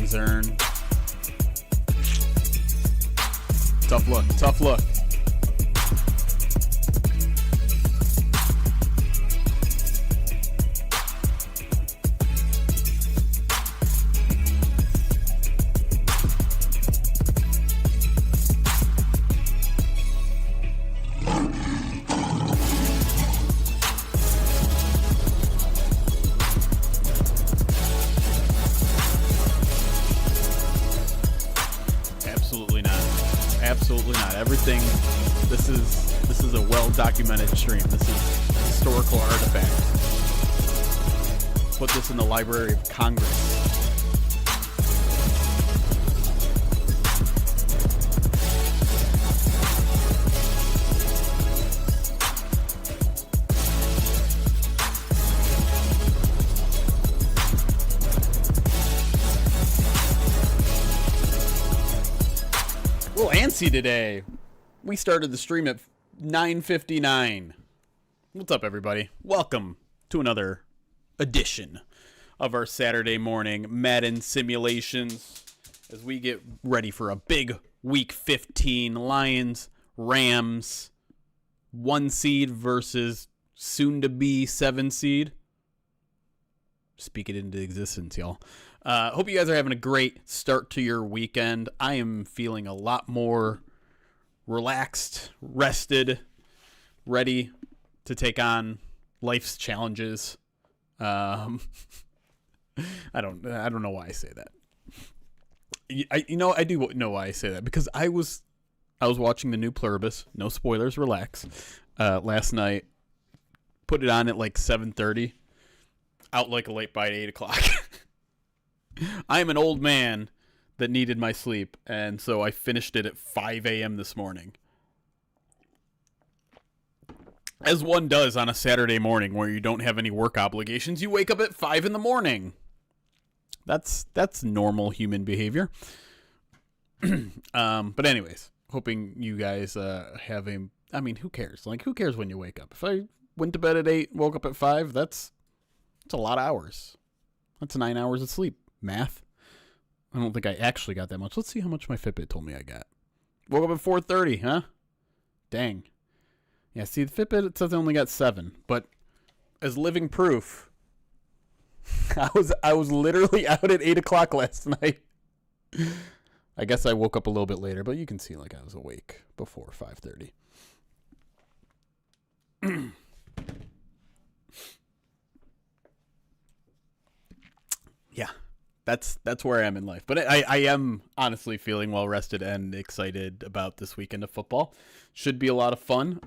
Zern. Tough look, tough look. Absolutely not. Everything. This is a well-documented stream. This is a historical artifact. Put this in the Library of Congress. Antsy today. We started the stream at 9:59. What's up, everybody? Welcome to another edition of our Saturday morning Madden simulations as we get ready for a big Week 15 Lions, Rams, 1 seed versus soon-to-be 7 seed. Speak it into existence, y'all. Hope you guys are having a great start to your weekend. I am feeling a lot more relaxed, rested, ready to take on life's challenges. I don't know why I say that. I do know why I say that, because I was watching the new Pluribus. No spoilers, relax. Last night, put it on at like 7:30. Out like a late bite at 8 o'clock. I am an old man that needed my sleep, and so I finished it at 5 a.m. this morning. As one does on a Saturday morning where you don't have any work obligations, you wake up at 5 in the morning. That's normal human behavior. But anyways, hoping you guys have a... I mean, who cares? Like, who cares when you wake up? If I went to bed at 8, woke up at 5, that's a lot of hours. That's 9 hours of sleep. Math. I don't think I actually got that much. Let's see how much my Fitbit told me I got. Woke up at 4:30, huh? Dang. Yeah, see, the Fitbit, it says I only got 7. But as living proof, I was literally out at 8 o'clock last night. I guess I woke up a little bit later, but you can see like I was awake before 5:30. Yeah, that's where I am in life. But I am honestly feeling well rested and excited about this weekend of football. Should be a lot of fun.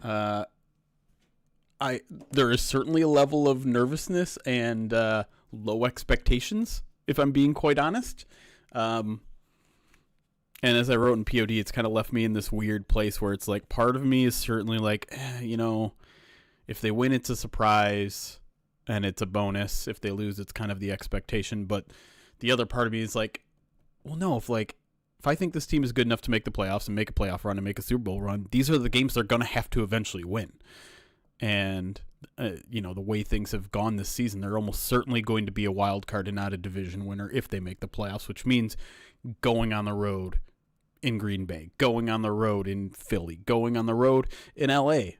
There is certainly a level of nervousness and low expectations, if I'm being quite honest. And as I wrote in POD, it's kind of left me in this weird place where it's like part of me is certainly like, if they win, it's a surprise. And it's a bonus. If they lose, it's kind of the expectation. But the other part of me is like, well, no, if I think this team is good enough to make the playoffs and make a playoff run and make a Super Bowl run, these are the games they're going to have to eventually win. And, the way things have gone this season, they're almost certainly going to be a wild card and not a division winner if they make the playoffs, which means going on the road in Green Bay, going on the road in Philly, going on the road in LA.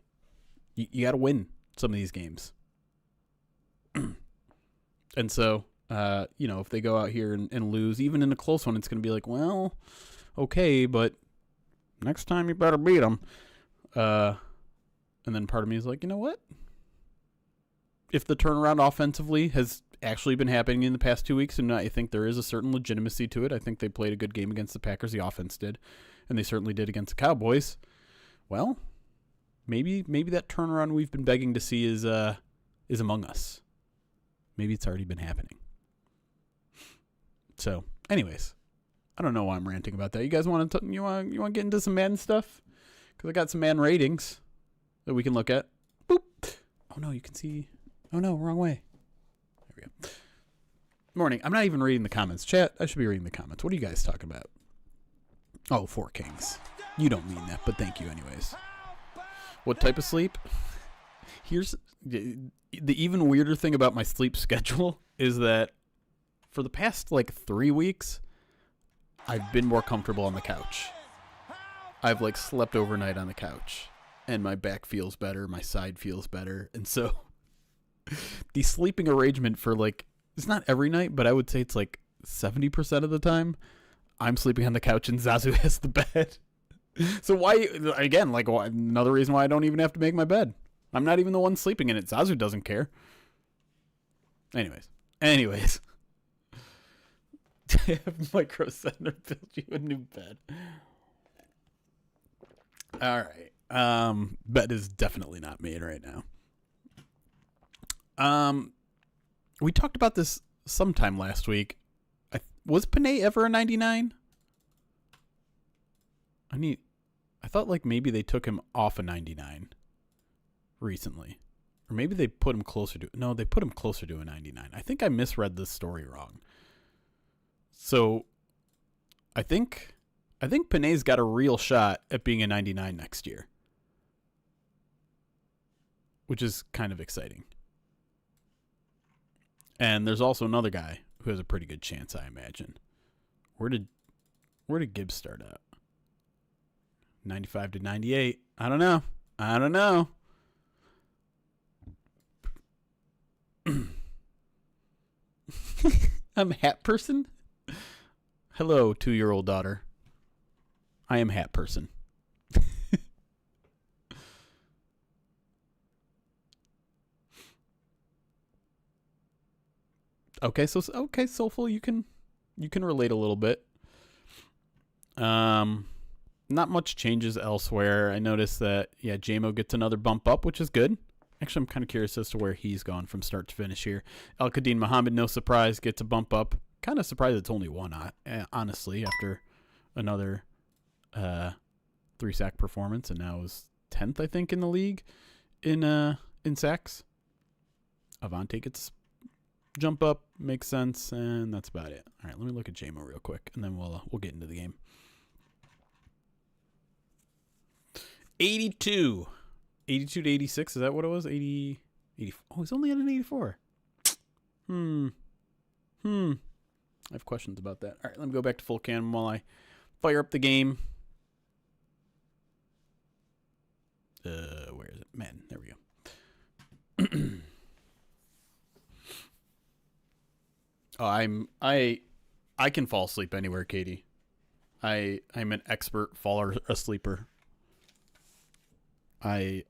You got to win some of these games. And so, if they go out here and lose, even in a close one, it's going to be like, well, okay, but next time you better beat them. And then part of me is like, you know what? If the turnaround offensively has actually been happening in the past 2 weeks, and I think there is a certain legitimacy to it. I think they played a good game against the Packers, the offense did, and they certainly did against the Cowboys. Well, maybe that turnaround we've been begging to see is among us. Maybe it's already been happening. So, anyways, I don't know why I'm ranting about that. You guys want to get into some Madden stuff? Because I got some Madden ratings that we can look at. Boop. Oh no, you can see. Oh no, wrong way. There we go. Morning. I'm not even reading the comments. Chat, I should be reading the comments. What are you guys talking about? Oh, 4 Kings. You don't mean that, but thank you anyways. What type of sleep? Here's the even weirder thing about my sleep schedule is that for the past 3 weeks, I've been more comfortable on the couch. I've like slept overnight on the couch, and my back feels better, my side feels better, and so the sleeping arrangement for like, it's not every night, but I would say it's like 70% of the time I'm sleeping on the couch and Zazu has the bed. So why, again, like another reason why I don't even have to make my bed. I'm not even the one sleeping in it. Zazu doesn't care. Anyways. Micro Center build you a new bed. All right. Bed is definitely not made right now. We talked about this sometime last week. Was Panay ever a 99? I thought like maybe they took him off a 99 recently. Or maybe they put him closer to... No, they put him closer to a 99. I think I misread this story wrong. So, I think Panay's got a real shot at being a 99 next year. Which is kind of exciting. And there's also another guy who has a pretty good chance, I imagine. Where did Gibbs start out? 95 to 98. I don't know. I'm a hat person. Hello, 2-year-old daughter. I am hat person. Okay, Soulful, you can relate a little bit. Not much changes elsewhere. I noticed that JMO gets another bump up, which is good. Actually, I'm kind of curious as to where he's gone from start to finish here. El Qadim Muhammad, no surprise, gets a bump up. Kind of surprised it's only one, honestly, after another 3-sack performance, and now is 10th, I think, in the league in sacks. Avante gets jump up, makes sense, and that's about it. All right, let me look at JMO real quick, and then we'll get into the game. 82 to 86, is that what it was? 80. Oh, he's only at an 84. I have questions about that. All right, let me go back to full cam while I fire up the game. Where is it? Madden. There we go. I can fall asleep anywhere, Katie. I'm an expert faller asleeper. I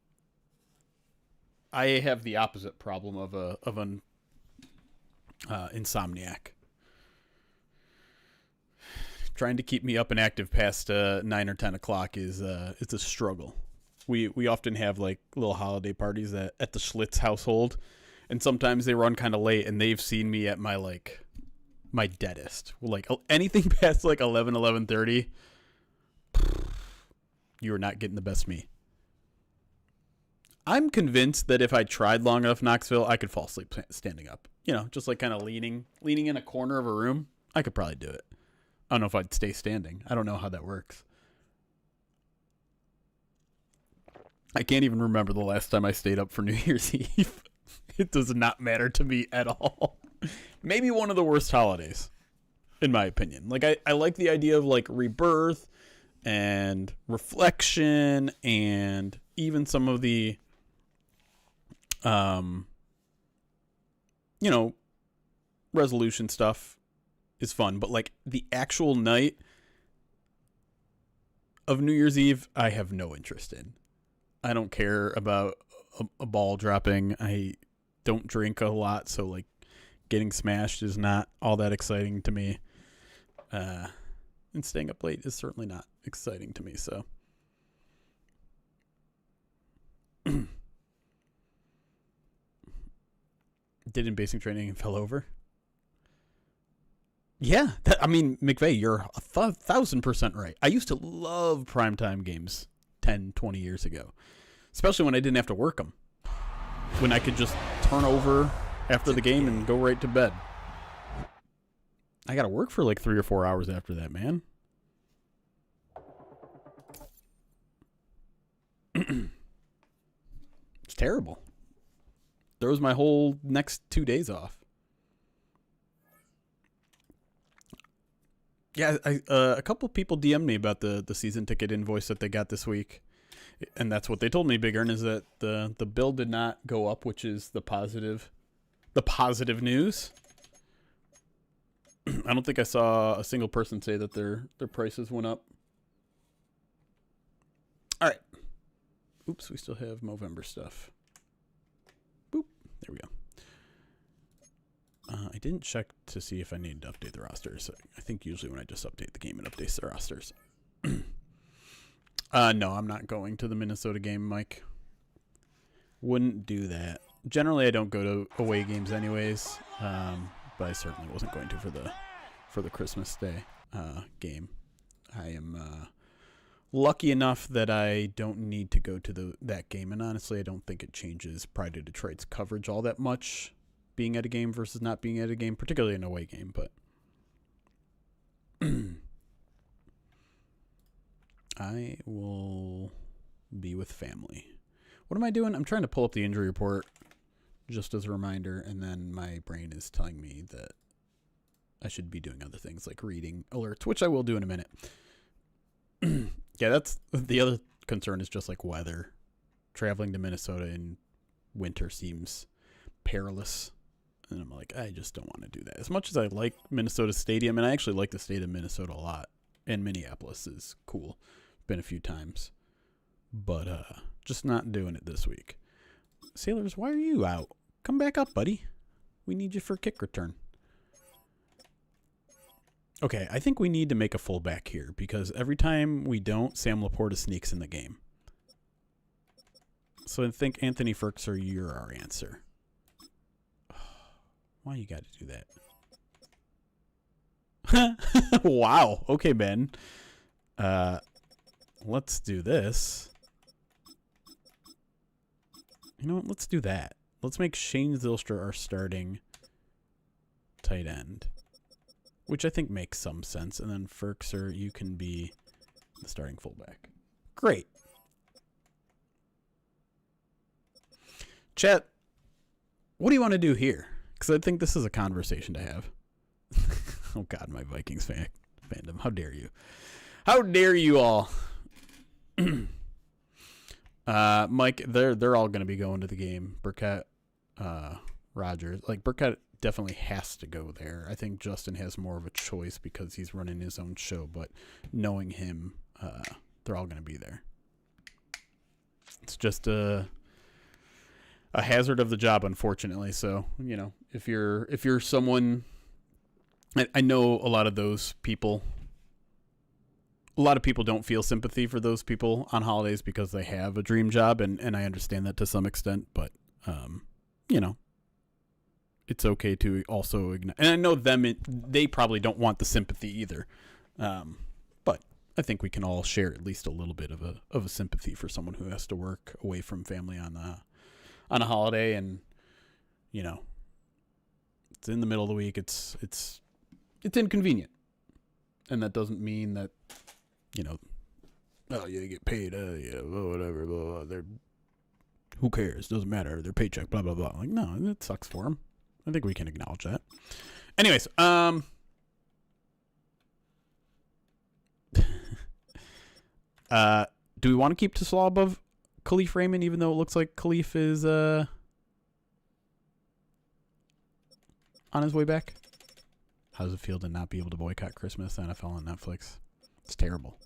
have the opposite problem of an insomniac. Trying to keep me up and active past 9 or 10 o'clock is it's a struggle. We often have like little holiday parties at the Schlitz household, and sometimes they run kind of late, and they've seen me at my deadest. Like anything past like 11:30, you are not getting the best me. I'm convinced that if I tried long enough, Knoxville, I could fall asleep standing up. You know, just like kind of leaning in a corner of a room. I could probably do it. I don't know if I'd stay standing. I don't know how that works. I can't even remember the last time I stayed up for New Year's Eve. It does not matter to me at all. Maybe one of the worst holidays, in my opinion. Like, I like the idea of, like, rebirth and reflection and even some of the, resolution stuff is fun. But, like, the actual night of New Year's Eve, I have no interest in. I don't care about a ball dropping. I don't drink a lot, so, like, getting smashed is not all that exciting to me. And staying up late is certainly not exciting to me, so. Did in basic training and fell over. Yeah, McVay, you're 1,000% right. I used to love primetime games 10, 20 years ago, especially when I didn't have to work them. When I could just turn over after the game and go right to bed. I got to work for like 3 or 4 hours after that, man. It's terrible. Throws my whole next 2 days off. Yeah, a couple people DM'd me about the season ticket invoice that they got this week, and that's what they told me, Big Earn, is that the bill did not go up, which is the positive news. I don't think I saw a single person say that their prices went up. All right. Oops, we still have Movember stuff. Boop. There we go. I didn't check to see if I needed to update the rosters. I think usually when I just update the game, it updates the rosters. No, I'm not going to the Minnesota game, Mike. Wouldn't do that. Generally, I don't go to away games anyways, but I certainly wasn't going to for the Christmas Day game. I am lucky enough that I don't need to go to that game, and honestly, I don't think it changes Pride of Detroit's coverage all that much, being at a game versus not being at a game, particularly an away game, but I will be with family. What am I doing? I'm trying to pull up the injury report just as a reminder, and then my brain is telling me that I should be doing other things like reading alerts, which I will do in a minute. Yeah, that's the other concern, is just like weather. Traveling to Minnesota in winter seems perilous. And I'm like, I just don't want to do that. As much as I like Minnesota Stadium, and I actually like the state of Minnesota a lot, and Minneapolis is cool. Been a few times. But just not doing it this week. Sailors, why are you out? Come back up, buddy. We need you for kick return. Okay, I think we need to make a fullback here, because every time we don't, Sam Laporta sneaks in the game. So I think Anthony Ferkser, you're our answer. Why you got to do that? Wow. Okay, Ben. Let's do this. You know what? Let's do that. Let's make Shane Zylstra our starting tight end, which I think makes some sense. And then Ferkser, you can be the starting fullback. Great. Chat, what do you want to do here? Because I think this is a conversation to have. Oh, God, my Vikings fandom. How dare you? How dare you all? Mike, they're all going to be going to the game. Burkett, Rogers. Like, Burkett definitely has to go there. I think Justin has more of a choice because he's running his own show. But knowing him, they're all going to be there. It's just a hazard of the job, unfortunately. So, you know, if you're someone, I know a lot of those people, a lot of people don't feel sympathy for those people on holidays because they have a dream job, and I understand that to some extent, but, you know, it's okay to also ignore, and I know they probably don't want the sympathy either. But I think we can all share at least a little bit of a sympathy for someone who has to work away from family on a holiday, and, you know, it's in the middle of the week. It's inconvenient, and that doesn't mean that, you know, oh, yeah, they get paid, yeah, whatever, blah, blah, who cares? Doesn't matter. Their paycheck, blah, blah, blah. Like, no, it sucks for them. I think we can acknowledge that. Anyways, do we want to keep Tassaw above Khalif Raymond, even though it looks like Khalif is on his way back? How does it feel to not be able to boycott Christmas, NFL on Netflix? It's terrible.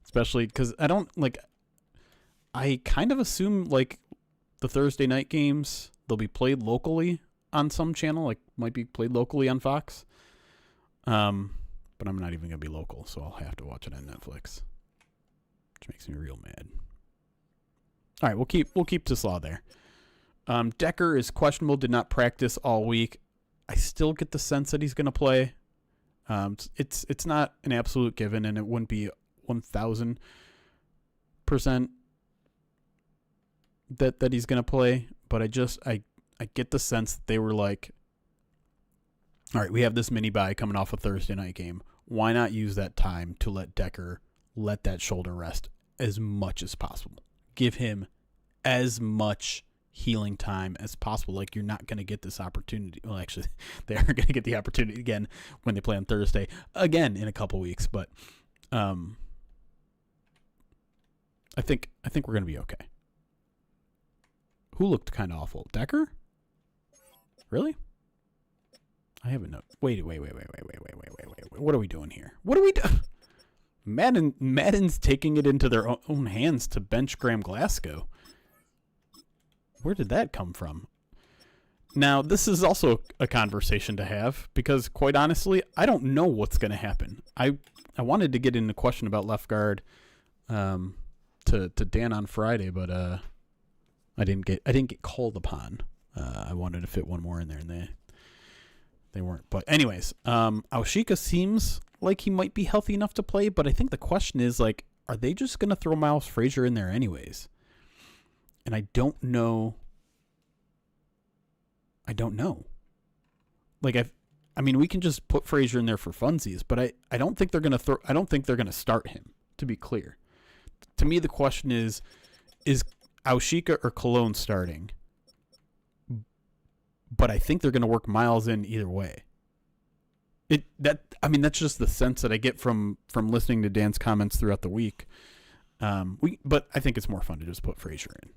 Especially because I kind of assume, like, the Thursday night games, they'll be played locally on some channel, like, might be played locally on Fox. But I'm not even going to be local, so I'll have to watch it on Netflix, which makes me real mad. All right, we'll keep Tassaw there. Decker is questionable, did not practice all week. I still get the sense that he's going to play. It's not an absolute given, and it wouldn't be 1,000% that he's going to play. But I get the sense that they were like, all right, we have this mini bye coming off a Thursday night game. Why not use that time to let Decker let that shoulder rest as much as possible? Give him as much healing time as possible. Like, you're not going to get this opportunity. Well, actually, they are going to get the opportunity again when they play on Thursday again in a couple weeks. But I think we're going to be okay. Who looked kind of awful? Decker? Really? I haven't know. Wait. What are we doing here? What are we doing? Madden's taking it into their own hands to bench Graham Glasgow. Where did that come from? Now, this is also a conversation to have because, quite honestly, I don't know what's going to happen. I wanted to get in a question about left guard to Dan on Friday, but I didn't get called upon. I wanted to fit one more in there, and they weren't. But anyways, Aushika seems like he might be healthy enough to play, but I think the question is, like, are they just going to throw Miles Frazier in there anyways? And I don't know. Like, I mean, we can just put Frazier in there for funsies, but I don't think they're going to I don't think they're going to start him, to be clear. To me, the question is Aushika or Cologne starting? But I think they're going to work Miles in either way. That's just the sense that I get from listening to Dan's comments throughout the week. But I think it's more fun to just put Frazier in,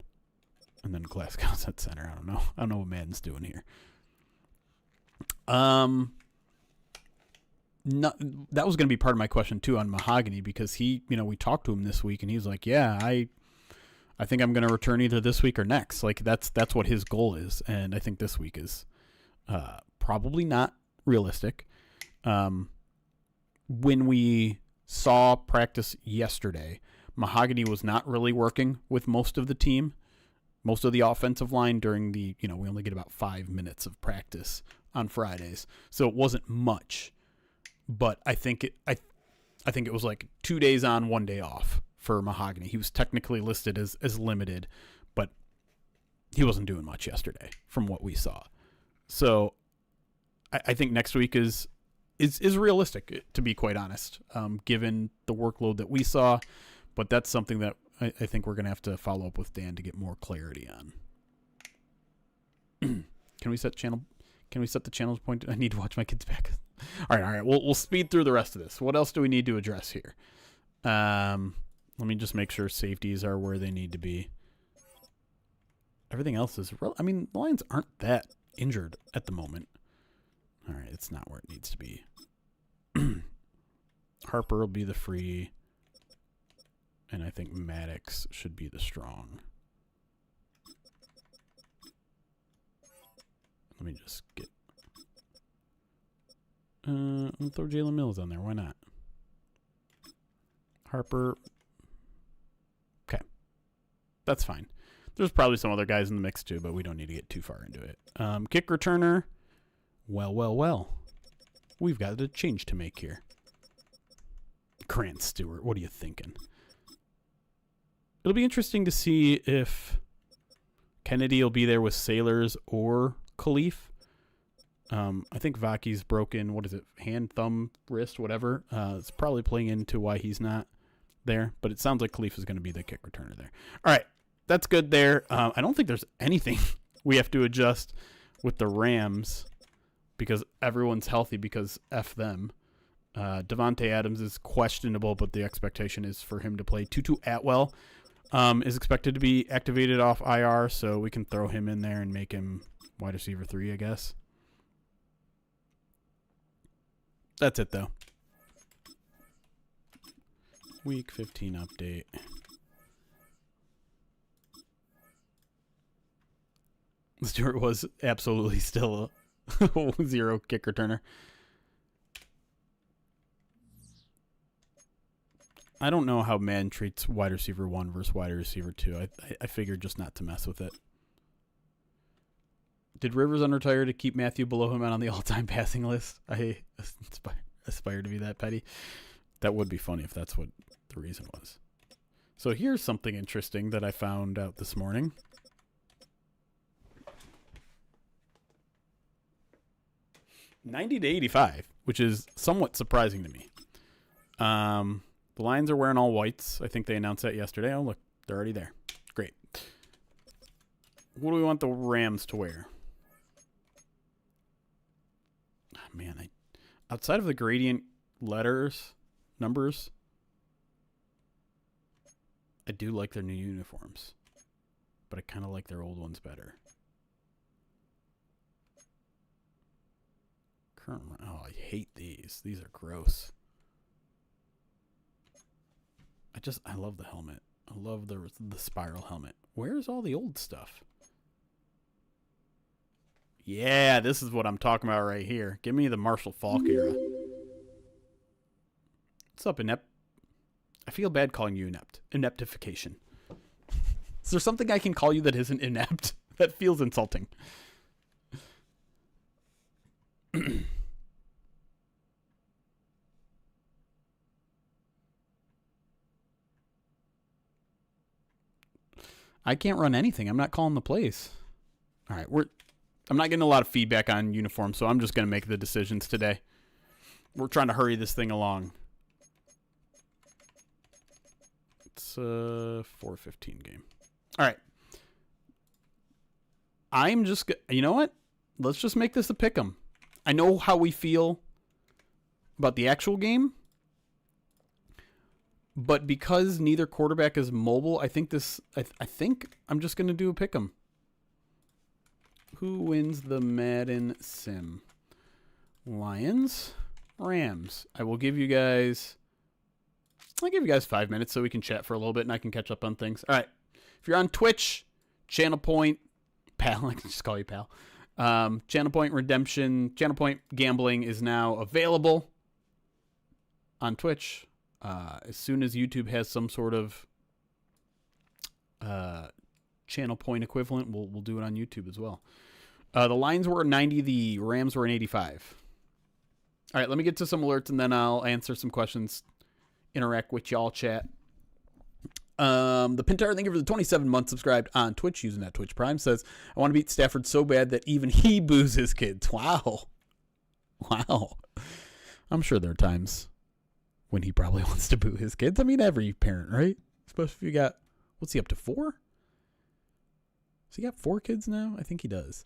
and then Glasgow's at center. I don't know what Madden's doing here. That was going to be part of my question too on Mahogany, because we talked to him this week and he's like, yeah, I think I'm going to return either this week or next. Like, that's what his goal is. And I think this week is probably not realistic. When we saw practice yesterday, Mahogany was not really working with most of the team, most of the offensive line during we only get about 5 minutes of practice on Fridays. So it wasn't much, but I think it was like 2 days on, 1 day off for Mahogany. He was technically listed as limited, but he wasn't doing much yesterday from what we saw. So I think next week is realistic, to be quite honest, given the workload that we saw. But that's something that I think we're going to have to follow up with Dan to get more clarity on. Can we set the channel's point? I need to watch my kids back. All right. We'll speed through the rest of this. What else do we need to address here? Let me just make sure safeties are where they need to be. Everything else is the Lions aren't that injured at the moment. All right, it's not where it needs to be. Harper will be the free, and I think Maddox should be the strong. Let me just get... I'll throw Jalen Mills on there. Why not? Harper. Okay. That's fine. There's probably some other guys in the mix too, but we don't need to get too far into it. Kick returner. Well. We've got a change to make here. Grant Stewart, what are you thinking? It'll be interesting to see if Kennedy will be there with Sailors or Khalif. I think Vaki's broken, what is it, hand, thumb, wrist, whatever. It's probably playing into why he's not there, but it sounds like Khalif is going to be the kick returner there. All right, that's good there. I don't think there's anything we have to adjust with the Rams because everyone's healthy because F them. Devontae Adams is questionable, but the expectation is for him to play. Tutu Atwell is expected to be activated off IR, so we can throw him in there and make him wide receiver 3, I guess. That's it, though. Week 15 update. Stewart was absolutely still a 0 kick returner. I don't know how Madden treats wide receiver 1 versus wide receiver 2. I figured just not to mess with it. Did Rivers unretire to keep Matthew below him on the all-time passing list? I aspire to be that petty. That would be funny if that's what the reason was. So here's something interesting that I found out this morning. $90 to $85, which is somewhat surprising to me. The Lions are wearing all whites. I think they announced that yesterday. Oh, look, they're already there. Great. What do we want the Rams to wear? Oh, man, outside of the gradient numbers, I do like their new uniforms, but I kind of like their old ones better. Oh, I hate these. These are gross. I love the helmet. I love the spiral helmet. Where's all the old stuff? Yeah, this is what I'm talking about right here. Give me the Marshall Faulk era. What's up, Inept? I feel bad calling you inept. Ineptification. Is there something I can call you that isn't inept? That feels insulting. I can't run anything. I'm not calling the plays. All right, I'm not getting a lot of feedback on uniforms, so I'm just going to make the decisions today. We're trying to hurry this thing along. It's a 4:15 game. All right. I'm just, you know what? Let's just make this a pick'em. I know how we feel about the actual game, but because neither quarterback is mobile, I think I'm just going to do a pick'em. Who wins the Madden sim? Lions, Rams. I'll give you guys 5 minutes so we can chat for a little bit and I can catch up on things. All right. If you're on Twitch, Channel Point, Pal, I can just call you Pal. Channel Point Redemption, Channel Point Gambling is now available on Twitch. As soon as YouTube has some sort of Channel Point equivalent, we'll do it on YouTube as well. The Lions were at 90, the Rams were at 85. All right, let me get to some alerts and then I'll answer some questions, interact with y'all, chat. The Pintar, thank you for the 27 months subscribed on Twitch using that Twitch Prime, says, I want to beat Stafford so bad that even he boos his kids. Wow. I'm sure there are times when he probably wants to boo his kids. I mean, every parent, right? Especially if you got, what's he up to, 4? Has he got 4 kids now? I think he does.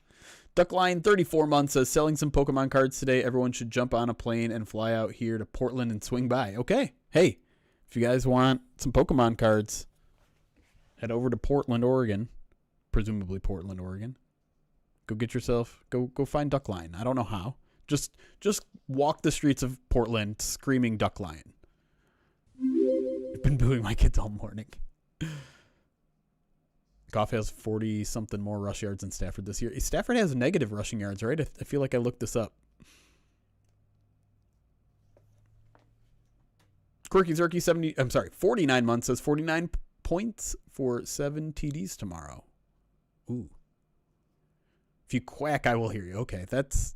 Duckline, 34 months, says, selling some Pokemon cards today. Everyone should jump on a plane and fly out here to Portland and swing by. Okay. Hey, if you guys want some Pokemon cards, head over to Portland, Oregon. Presumably Portland, Oregon. Go get yourself, go find Duckline. I don't know how. Just walk the streets of Portland screaming Duckline. I've been booing my kids all morning. Goff has 40-something more rush yards than Stafford this year. Stafford has negative rushing yards, right? I feel like I looked this up. Quirky Zerky 49 months says 49 points for 7 TDs tomorrow. Ooh. If you quack, I will hear you. Okay, that's...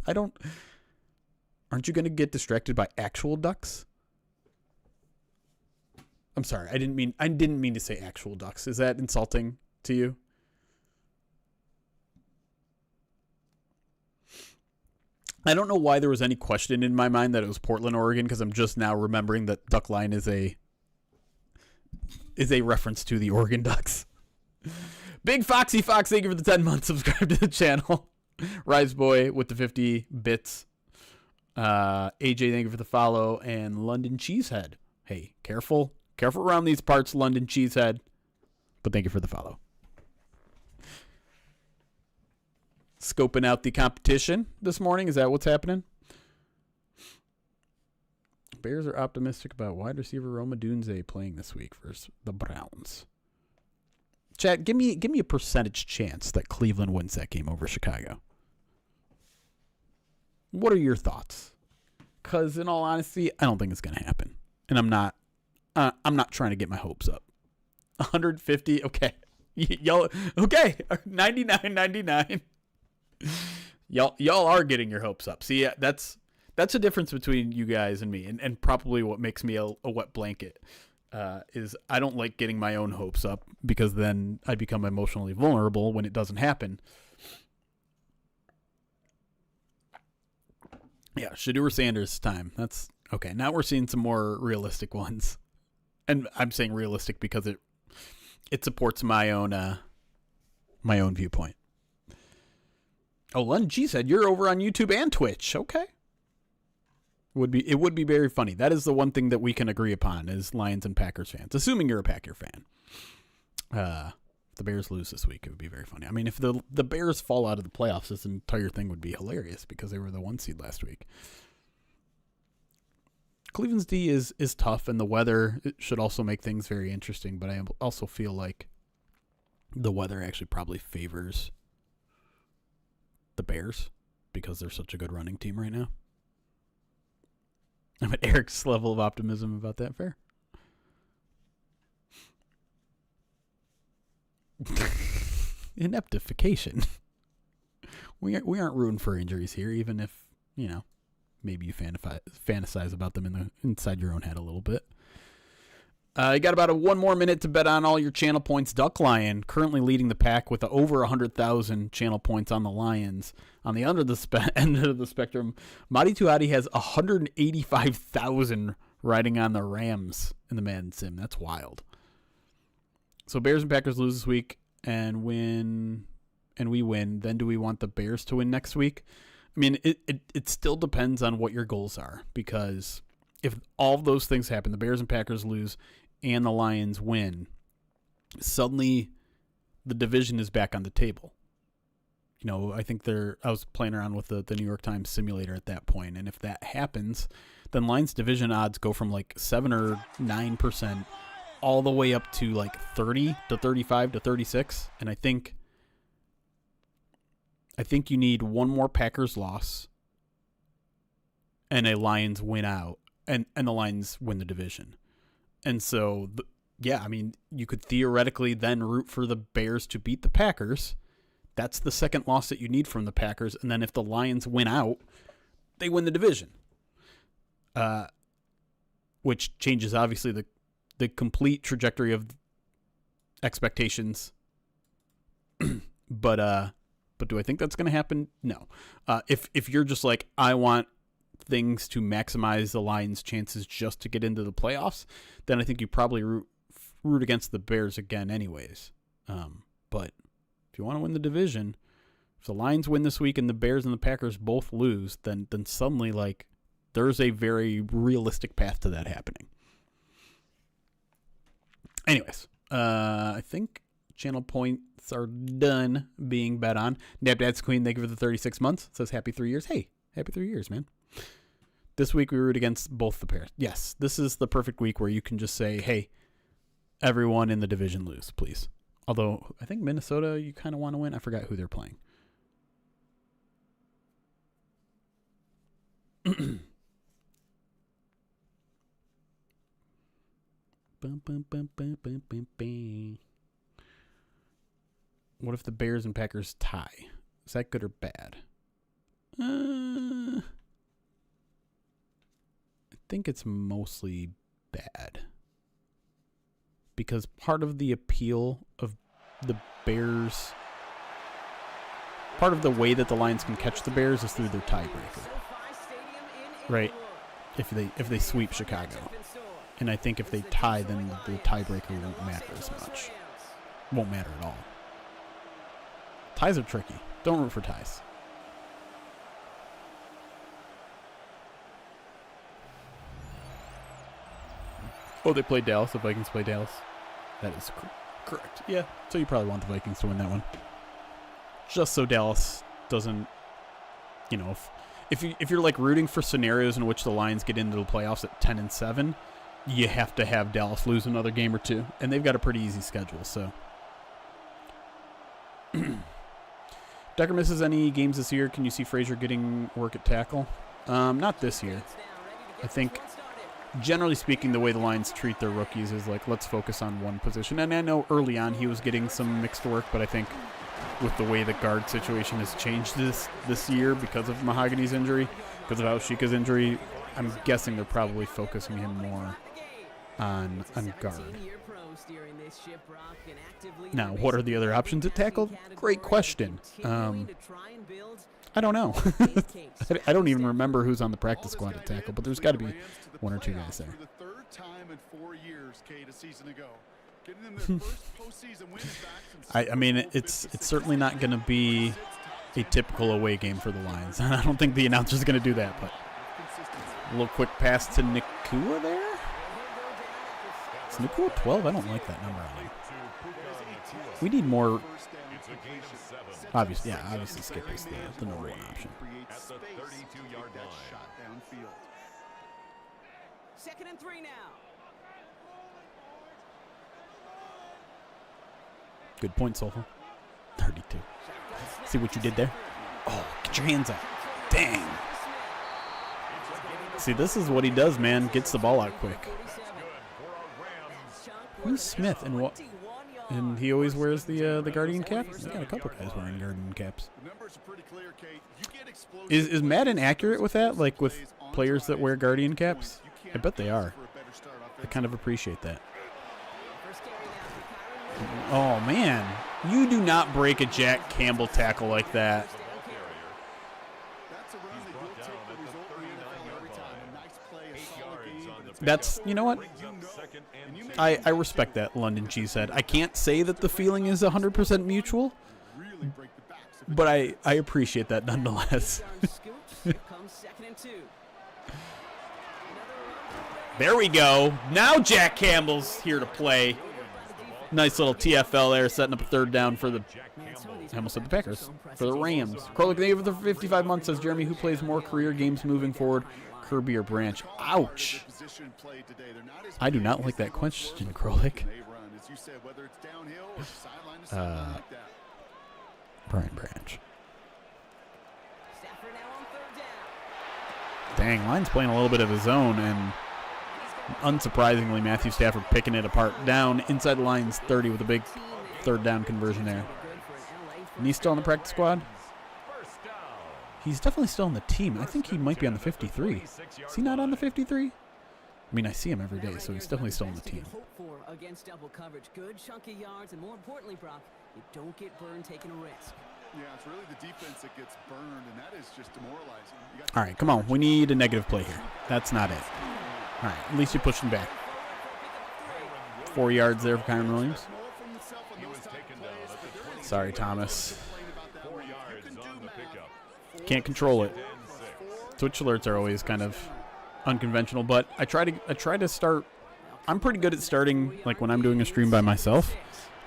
Aren't you going to get distracted by actual ducks? I'm sorry. I didn't mean to say actual ducks. Is that insulting to you? I don't know why there was any question in my mind that it was Portland, Oregon, because I'm just now remembering that Duckline is a reference to the Oregon Ducks. Big Foxy Fox, thank you for the 10 months. Subscribe to the channel. Rise Boy with the 50 bits. AJ, thank you for the follow. And London Cheesehead. Hey, careful around these parts, London Cheesehead. But thank you for the follow. Scoping out the competition this morning. Is that what's happening? Bears are optimistic about wide receiver Roma Dunze playing this week versus the Browns. Chat, give me a percentage chance that Cleveland wins that game over Chicago. What are your thoughts? Because in all honesty, I don't think it's going to happen, and I'm not trying to get my hopes up. 150, okay, y'all, okay, 99.99. Y'all are getting your hopes up. See, that's a difference between you guys and me, and probably what makes me a wet blanket. Is I don't like getting my own hopes up because then I become emotionally vulnerable when it doesn't happen. Yeah, Shedeur Sanders time. That's okay. Now we're seeing some more realistic ones. And I'm saying realistic because it supports my own my own viewpoint. Oh, Len G said you're over on YouTube and Twitch. Okay. It would be very funny. That is the one thing that we can agree upon as Lions and Packers fans, assuming you're a Packer fan. If the Bears lose this week, it would be very funny. I mean, if the Bears fall out of the playoffs, this entire thing would be hilarious because they were the 1 seed last week. Cleveland's D is tough, and the weather should also make things very interesting, but I also feel like the weather actually probably favors the Bears because they're such a good running team right now. I'm at Eric's level of optimism about that. Fair. Ineptification. We aren't rooting for injuries here, even if, maybe you fantasize about them inside your own head a little bit. You got about 1 more minute to bet on all your channel points. Duck Lion currently leading the pack with over 100,000 channel points on the Lions. On the end of the spectrum, Madi Tuati has 185,000 riding on the Rams in the Madden Sim. That's wild. So Bears and Packers lose this week and we win. Then do we want the Bears to win next week? I mean, it still depends on what your goals are, because if all of those things happen, the Bears and Packers lose and the Lions win, suddenly the division is back on the table. I think I was playing around with the New York Times simulator at that point, and if that happens, then Lions division odds go from like 7 or 9% all the way up to like 30 to 35 to 36, and I think you need one more Packers loss and a Lions win out, and the Lions win the division. And so, I mean, you could theoretically then root for the Bears to beat the Packers. That's the second loss that you need from the Packers. And then if the Lions win out, they win the division. Which changes, obviously, the complete trajectory of expectations. But do I think that's going to happen? No. If you're just like, I want things to maximize the Lions' chances just to get into the playoffs, then I think you probably root against the Bears again anyways. But if you want to win the division, if the Lions win this week and the Bears and the Packers both lose, then suddenly, like, there's a very realistic path to that happening. Anyways, I think channel points are done being bet on. Dad's Queen, thank you for the 36 months. It says happy 3 years. Hey, happy 3 years, man. This week we root against both the pairs. Yes, this is the perfect week where you can just say, hey, everyone in the division lose, please. Although I think Minnesota, you kind of want to win. I forgot who they're playing. What if the Bears and Packers tie? Is that good or bad? I think it's mostly bad. Because part of the appeal of the Bears, part of the way that the Lions can catch the Bears is through their tiebreaker. Right? If they sweep Chicago. And I think if they tie, then the tiebreaker won't matter as much. Won't matter at all. Ties are tricky. Don't root for ties. Oh, they played Dallas. The Vikings play Dallas. That is correct. Yeah, so you probably want the Vikings to win that one. Just so Dallas doesn't, if you're like rooting for scenarios in which the Lions get into the playoffs at 10-7, you have to have Dallas lose another game or two, and they've got a pretty easy schedule. So, Decker misses any games this year. Can you see Frazier getting work at tackle? Not this year. I think, generally speaking, the way the Lions treat their rookies is like, let's focus on one position. And I know early on he was getting some mixed work, but I think with the way the guard situation has changed this year because of Mahogany's injury, because of Aushika's injury, I'm guessing they're probably focusing him more on guard. Now, what are the other options at tackle? Great question. I don't know. I don't even remember who's on the practice squad at tackle, but there's got to be one or two guys there. I mean, it's certainly not going to be a typical away game for the Lions. I don't think the announcer's going to do that, but a little quick pass to Nakua there. Is Nakua 12? I don't like that number on him. We need more. Obviously Skip is the number one option. Second and 3 now. Good point, Soulful. 32. See what you did there? Oh, get your hands up. Dang. See, this is what he does, man. Gets the ball out quick. Who's Smith and what? And he always wears the Guardian cap? We got a couple guys wearing Guardian caps. Is Madden accurate with that? Like with players that wear Guardian caps? I bet they are. I kind of appreciate that. Oh, man. You do not break a Jack Campbell tackle like that. That's, you know what? I respect that, London Cheesehead. I can't say that the feeling is 100% mutual, but I appreciate that nonetheless. There we go. Now Jack Campbell's here to play. Nice little TFL there, setting up a third down for the, I almost said the Packers, for the Rams. Crowley, thank you for the 55 months, says Jeremy, who plays more career games moving forward, Kirby or Branch? Ouch. I do not like that question, Krolik. Brian Branch. Dang, Line's playing a little bit of his own, and unsurprisingly, Matthew Stafford picking it apart. Down inside the Lions 30 with a big third down conversion there. And he's still on the practice squad? He's definitely still on the team. I think he might be on the 53. Is he not on the 53? I mean, I see him every day, so he's definitely still on the team. Against double coverage, good chunky yards, and more importantly, Brock, you don't get burned taking a risk. Yeah, it's really the defense that gets burned, and that is just demoralizing. All right, come on. We need a negative play here. That's not it. All right, at least you pushed him back. 4 yards there for Kyron Williams. Sorry, Thomas. Can't control it. Twitch alerts are always kind of unconventional, but I try to start. I'm pretty good at starting, like when I'm doing a stream by myself,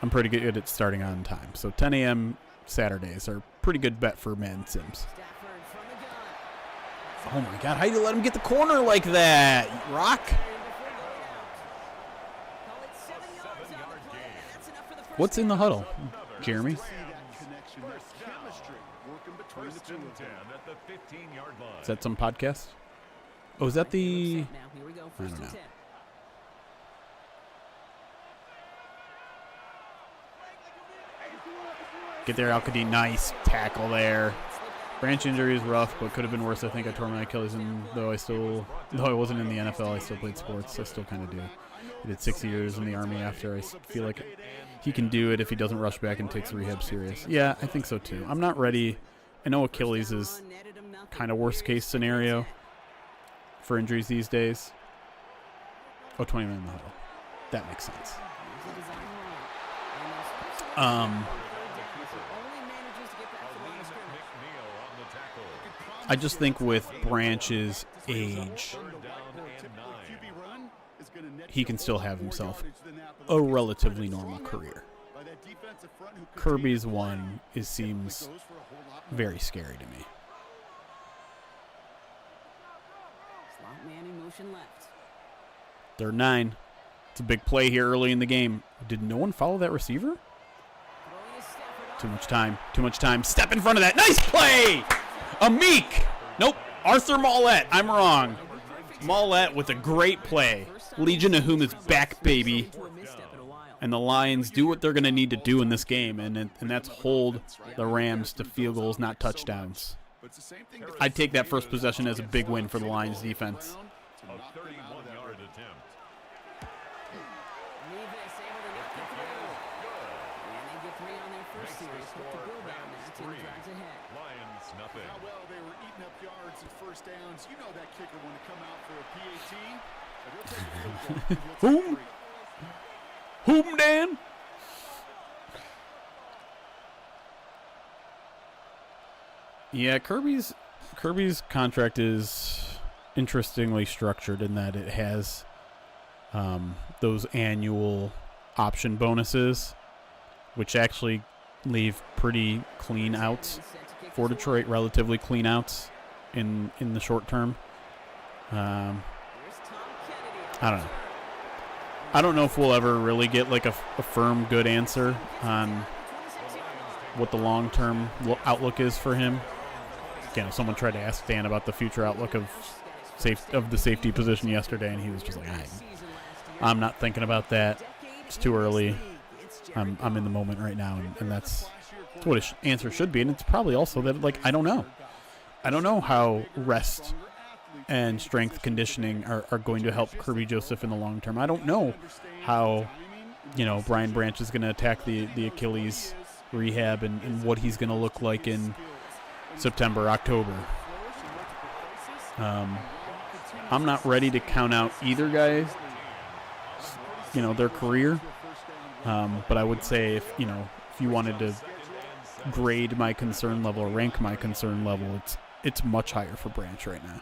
I'm pretty good at starting on time. So 10 a.m. Saturdays are a pretty good bet for Madden Sims. Oh my God, how do you let him get the corner like that, Rock? What's in the huddle, Jeremy? Is that some podcast? Oh, is that the... I don't know. Get there, Al-Qadin. Nice tackle there. Branch injury is rough, but could have been worse. I think I tore my Achilles, and though I wasn't in the NFL, I still played sports. I still kind of do. I did 6 years in the Army after. I feel like he can do it if he doesn't rush back and takes rehab serious. Yeah, I think so too. I'm not ready. I know Achilles is kind of worst case scenario for injuries these days. Oh, 20 minutes in the huddle. That makes sense. I just think with Branch's age, he can still have himself a relatively normal career. Kirby's one seems very scary to me. Third 9. It's a big play here early in the game. Did no one follow that receiver? Too much time. Too much time. Step in front of that. Nice play! Meek. Nope. Arthur Mollett. I'm wrong. Mollett with a great play. Legion of Whom is back, baby. And the Lions do what they're going to need to do in this game, and that's hold the Rams to field goals, not touchdowns. I'd take that first possession as a big win for the Lions defense. You know that kicker want to come out for a PAT. Boom. Whom, Dan? Yeah, Kirby's contract is interestingly structured in that it has those annual option bonuses, which actually leave pretty clean outs for Detroit, relatively clean outs in the short term. I don't know. I don't know if we'll ever really get like a firm good answer on what the long-term outlook is for him. Again, someone tried to ask Dan about the future outlook of the safety position yesterday, and he was just like, I'm not thinking about that. It's too early. I'm in the moment right now, and that's what his answer should be. And it's probably also that, like, I don't know. I don't know how rest and strength conditioning are going to help Kirby Joseph in the long term. I don't know how, Brian Branch is going to attack the Achilles rehab and what he's going to look like in September, October. I'm not ready to count out either guy, their career. But I would say if you wanted to grade my concern level or rank my concern level, it's much higher for Branch right now.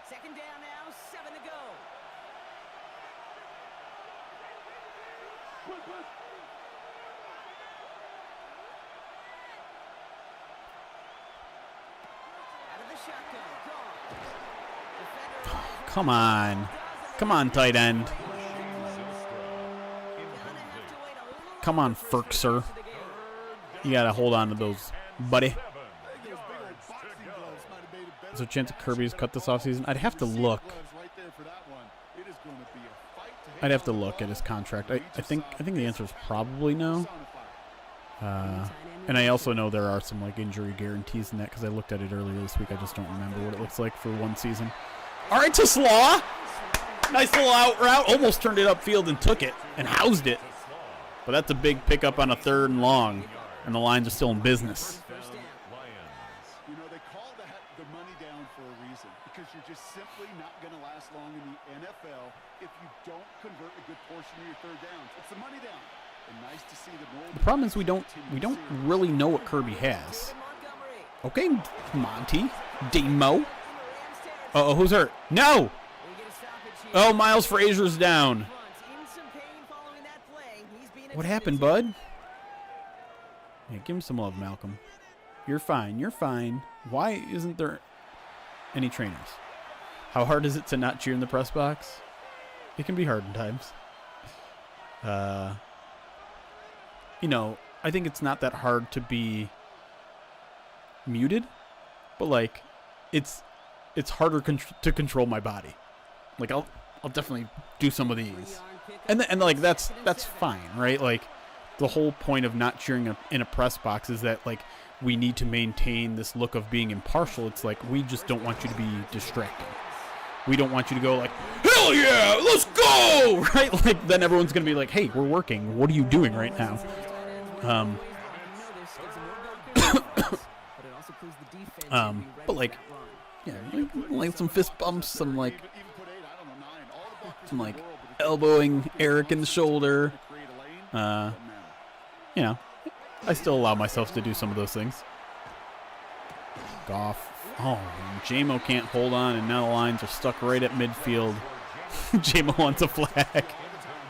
Second down now, 7 to go. Out of the shotgun, gone. Come on, tight end. Come on, Ferkser. You got to hold on to those, buddy. Is there a chance that Kirby's cut this offseason? I'd have to look. I'd have to look at his contract. I think the answer is probably no. And I also know there are some injury guarantees in that because I looked at it earlier this week. I just don't remember what it looks like for one season. All right, to Slaw. Nice little out route. Almost turned it upfield and took it and housed it. But that's a big pickup on a 3rd and long, and the Lions are still in business. They call that the money down for a reason, because you're just simply not going to last long in the NFL if you don't convert a good portion of your 3rd downs. It's the money down. And nice to see the problem is we don't really know what Kirby has. Okay, Monty, Demo. Uh-oh, who's hurt? No! Oh, Miles Frazier's down. What happened, bud? Yeah, give him some love, Malcolm. You're fine. You're fine. Why isn't there any trainers? How hard is it to not cheer in the press box? It can be hard in times. I think it's not that hard to be muted, but it's harder to control my body. I'll definitely do some of these. And that's fine, right? The whole point of not cheering in a press box is that we need to maintain this look of being impartial. It's we just don't want you to be distracting. We don't want you to go hell yeah, let's go, right? Then everyone's gonna be hey, we're working. What are you doing right now? But some fist bumps, some elbowing Eric in the shoulder. I still allow myself to do some of those things. Goff. Oh, J-Mo can't hold on, and now the Lions are stuck right at midfield. J-Mo wants a flag.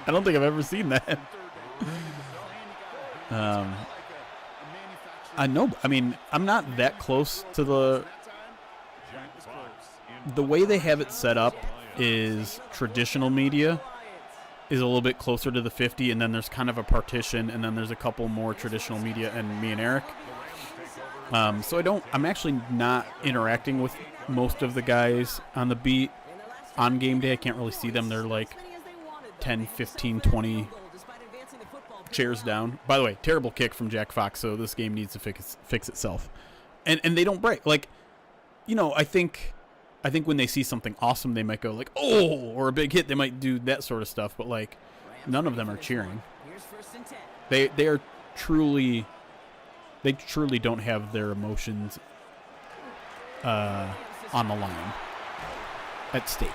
I don't think I've ever seen that. I know. I mean, I'm not that close to the way they have it set up is traditional media is a little bit closer to the 50, and then there's kind of a partition, and then there's a couple more traditional media and me and Eric. So I'm actually not interacting with most of the guys on the beat on game day. I can't really see them. They're 10, 15, 20 chairs down. By the way, terrible kick from Jack Fox, so this game needs to fix itself. And they don't break. I think when they see something awesome, they might go oh, or a big hit. They might do that sort of stuff, but none of them are cheering. They truly don't have their emotions on the line at stake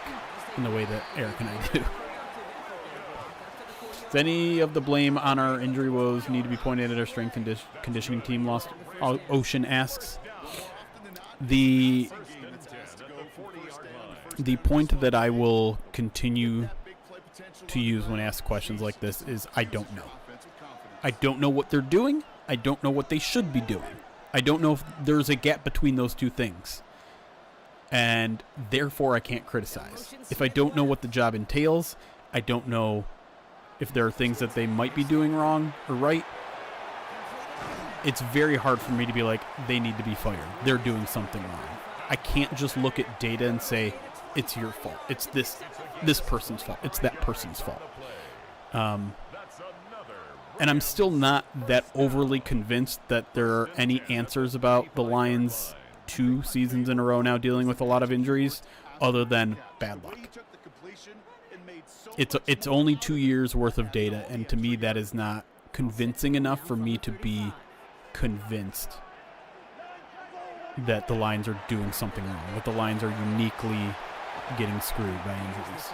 in the way that Eric and I do. If any of the blame on our injury woes need to be pointed at our strength and conditioning team, Lost Ocean asks. The point that I will continue to use when asked questions like this is I don't know. I don't know what they're doing. I don't know what they should be doing. I don't know if there's a gap between those two things. And therefore I can't criticize. If I don't know what the job entails, I don't know if there are things that they might be doing wrong or right. It's very hard for me to be like, they need to be fired. They're doing something wrong. I can't just look at data and say, it's your fault. It's this person's fault. It's that person's fault. And I'm still not that overly convinced that there are any answers about the Lions 2 seasons in a row now dealing with a lot of injuries other than bad luck. It's only 2 years worth of data, and to me that is not convincing enough for me to be convinced that the Lions are doing something wrong, that the Lions are uniquely getting screwed by injuries.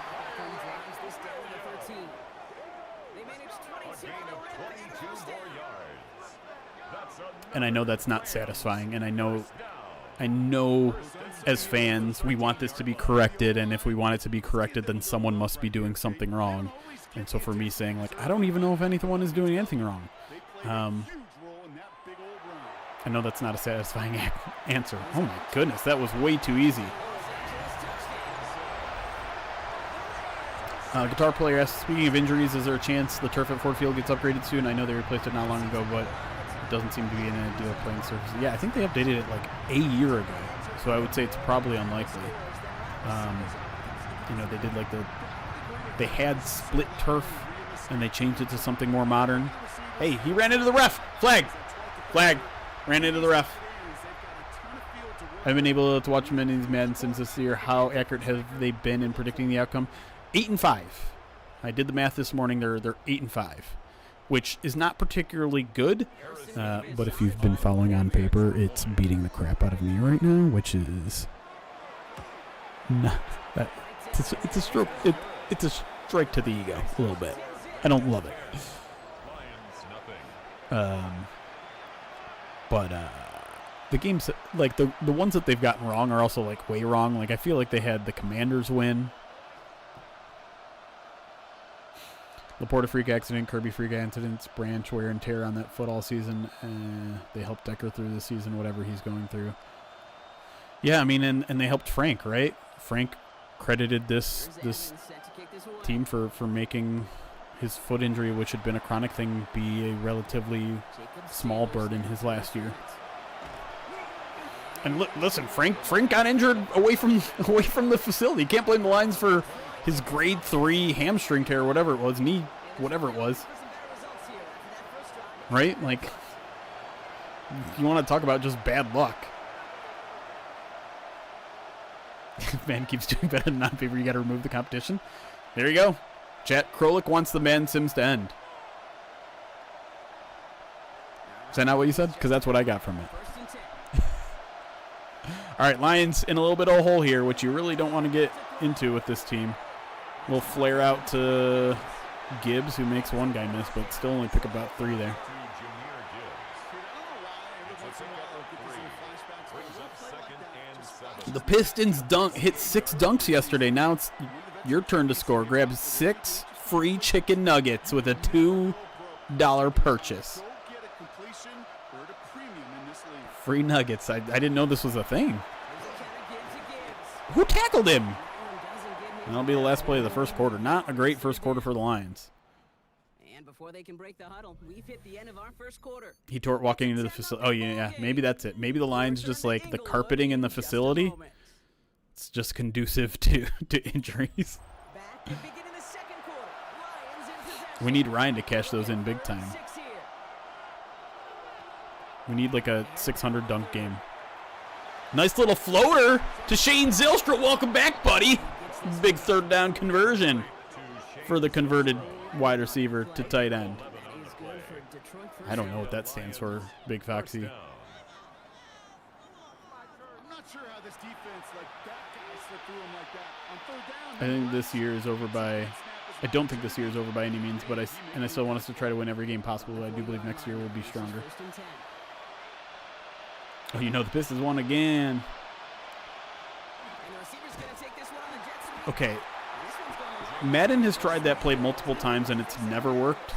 And I know that's not satisfying, and I know as fans we want this to be corrected, and if we want it to be corrected, then someone must be doing something wrong. And so for me saying, like, I don't even know if anyone is doing anything wrong, I know that's not a satisfying answer. Oh my goodness, that was way too easy. Guitar player asks, speaking of injuries, is there a chance the turf at Ford Field gets upgraded soon? I know they replaced it not long ago, but it doesn't seem to be an ideal playing surface. Yeah, I think they updated it like a year ago, so I would say it's probably unlikely. They did like they had split turf, and they changed it to something more modern. Hey, he ran into the ref. Flag. Ran into the ref. I've been able to watch many of these Madden Sims this year. How accurate have they been in predicting the outcome? 8-5. I did the math this morning. They're 8-5, which is not particularly good. But if you've been following on paper, it's beating the crap out of me right now, which is not that. It's a stroke. It's a strike to the ego a little bit. I don't love it. But the games, like the ones that they've gotten wrong are also like way wrong. Like I feel like they had the Commanders win. Laporta freak accident, Kirby freak accidents, Branch wear and tear on that foot all season. They helped Decker through the season, whatever he's going through. Yeah, I mean, and they helped Frank, right? Frank credited this team for making his foot injury, which had been a chronic thing, be a relatively small burden his last year. And listen, Frank got injured away from the facility. You can't blame the Lions for his grade 3 hamstring tear, whatever it was, knee, whatever it was. Right? Like, you want to talk about just bad luck. Man keeps doing better than non-paper. You got to remove the competition. There you go. Chat, Krolik wants the Madden Sims to end. Is that not what you said? Because that's what I got from it. All right, Lions in a little bit of a hole here, which you really don't want to get into with this team. We'll flare out to Gibbs, who makes one guy miss, but still only pick about 3 there. The Pistons hit 6 dunks yesterday. Now it's your turn to score. Grab 6 free chicken nuggets with a $2 purchase. Free nuggets. I didn't know this was a thing. Who tackled him? And that'll be the last play of the first quarter. Not a great first quarter for the Lions. And before they can break the huddle, we've hit the end of our first quarter. He tore it walking into the facility. Oh, yeah. Maybe that's it. Maybe the Lions just like the carpeting in the facility. It's just conducive to injuries. We need Ryan to cash those in big time. We need like a 600 dunk game. Nice little floater to Shane Zylstra. Welcome back, buddy. Big third down conversion for the converted wide receiver to tight end. I don't know what that stands for, Big Foxy. I'm not sure how this defense, like that guy slipped through him like that. On third down, I think this year is over by I don't think this year is over by any means, but I still want us to try to win every game possible. I do believe next year we'll be stronger. Oh, you know, the Pistons won again. Okay. Madden has tried that play multiple times, and it's never worked.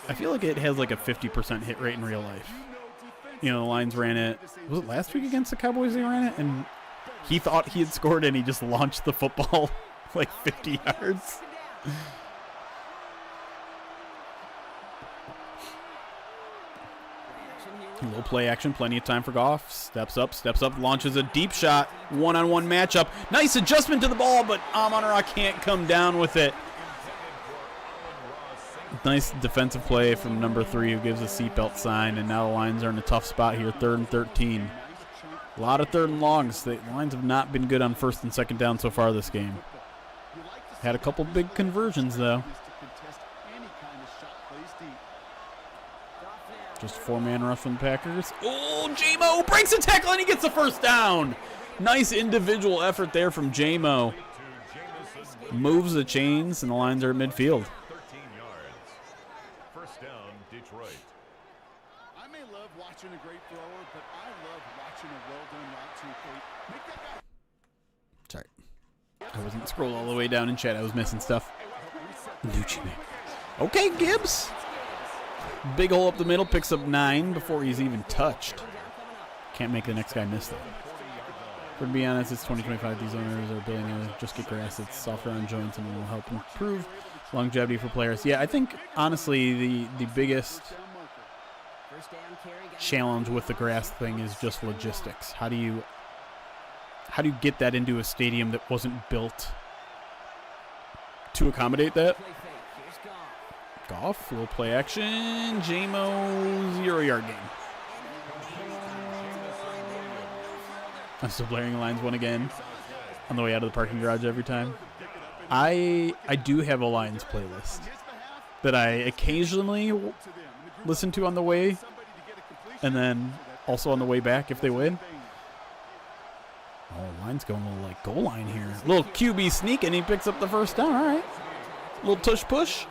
I feel like it has like a 50% hit rate in real life. You know, the Lions ran it. Was it last week against the Cowboys they ran it? And he thought he had scored, and he just launched the football like 50 yards. Low play action, plenty of time for Goff. Steps up, launches a deep shot. One-on-one matchup. Nice adjustment to the ball, but Amon-Ra can't come down with it. Nice defensive play from number 3 who gives a seatbelt sign, and now the Lions are in a tough spot here, 3rd and 13. A lot of 3rd and longs. The Lions have not been good on 1st and 2nd down so far this game. Had a couple big conversions, though. Just 4-man rush from the Packers. Oh, J-Mo breaks a tackle, and he gets the first down. Nice individual effort there from J-Mo. Moves the chains, and the Lions are at midfield. I may love watching a great thrower, but I love watching a well-done route to make that guy. Sorry. I wasn't scrolled all the way down in chat. I was missing stuff. Okay, Gibbs. Big hole up the middle, picks up 9 before he's even touched. Can't make the next guy miss that. To be honest, it's 2025. These owners are building to just get grass. It's softer on joints and will help improve longevity for players. Yeah, I think, honestly, the biggest challenge with the grass thing is just logistics. How do you get that into a stadium that wasn't built to accommodate that? Goff, little play action. J-Mo, 0-yard game. I'm still blaring the Lions one again on the way out of the parking garage every time. I do have a Lions playlist that I occasionally listen to on the way, and then also on the way back if they win. Oh, Lions going a little like goal line here. A little QB sneak, and he picks up the first down. All right. A little tush push.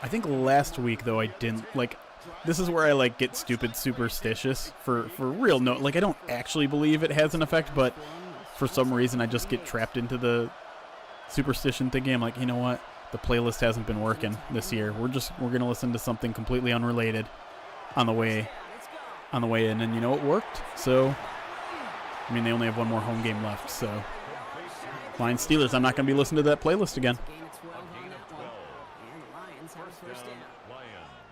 I think last week, though, I didn't, like, this is where I, like, get stupid superstitious for real. No, like, I don't actually believe it has an effect, but for some reason I just get trapped into the superstition thinking. I'm like, you know what? The playlist hasn't been working this year. We're going to listen to something completely unrelated on the way in, and, you know, it worked. So, I mean, they only have one more home game left, so Lions Steelers, I'm not going to be listening to that playlist again.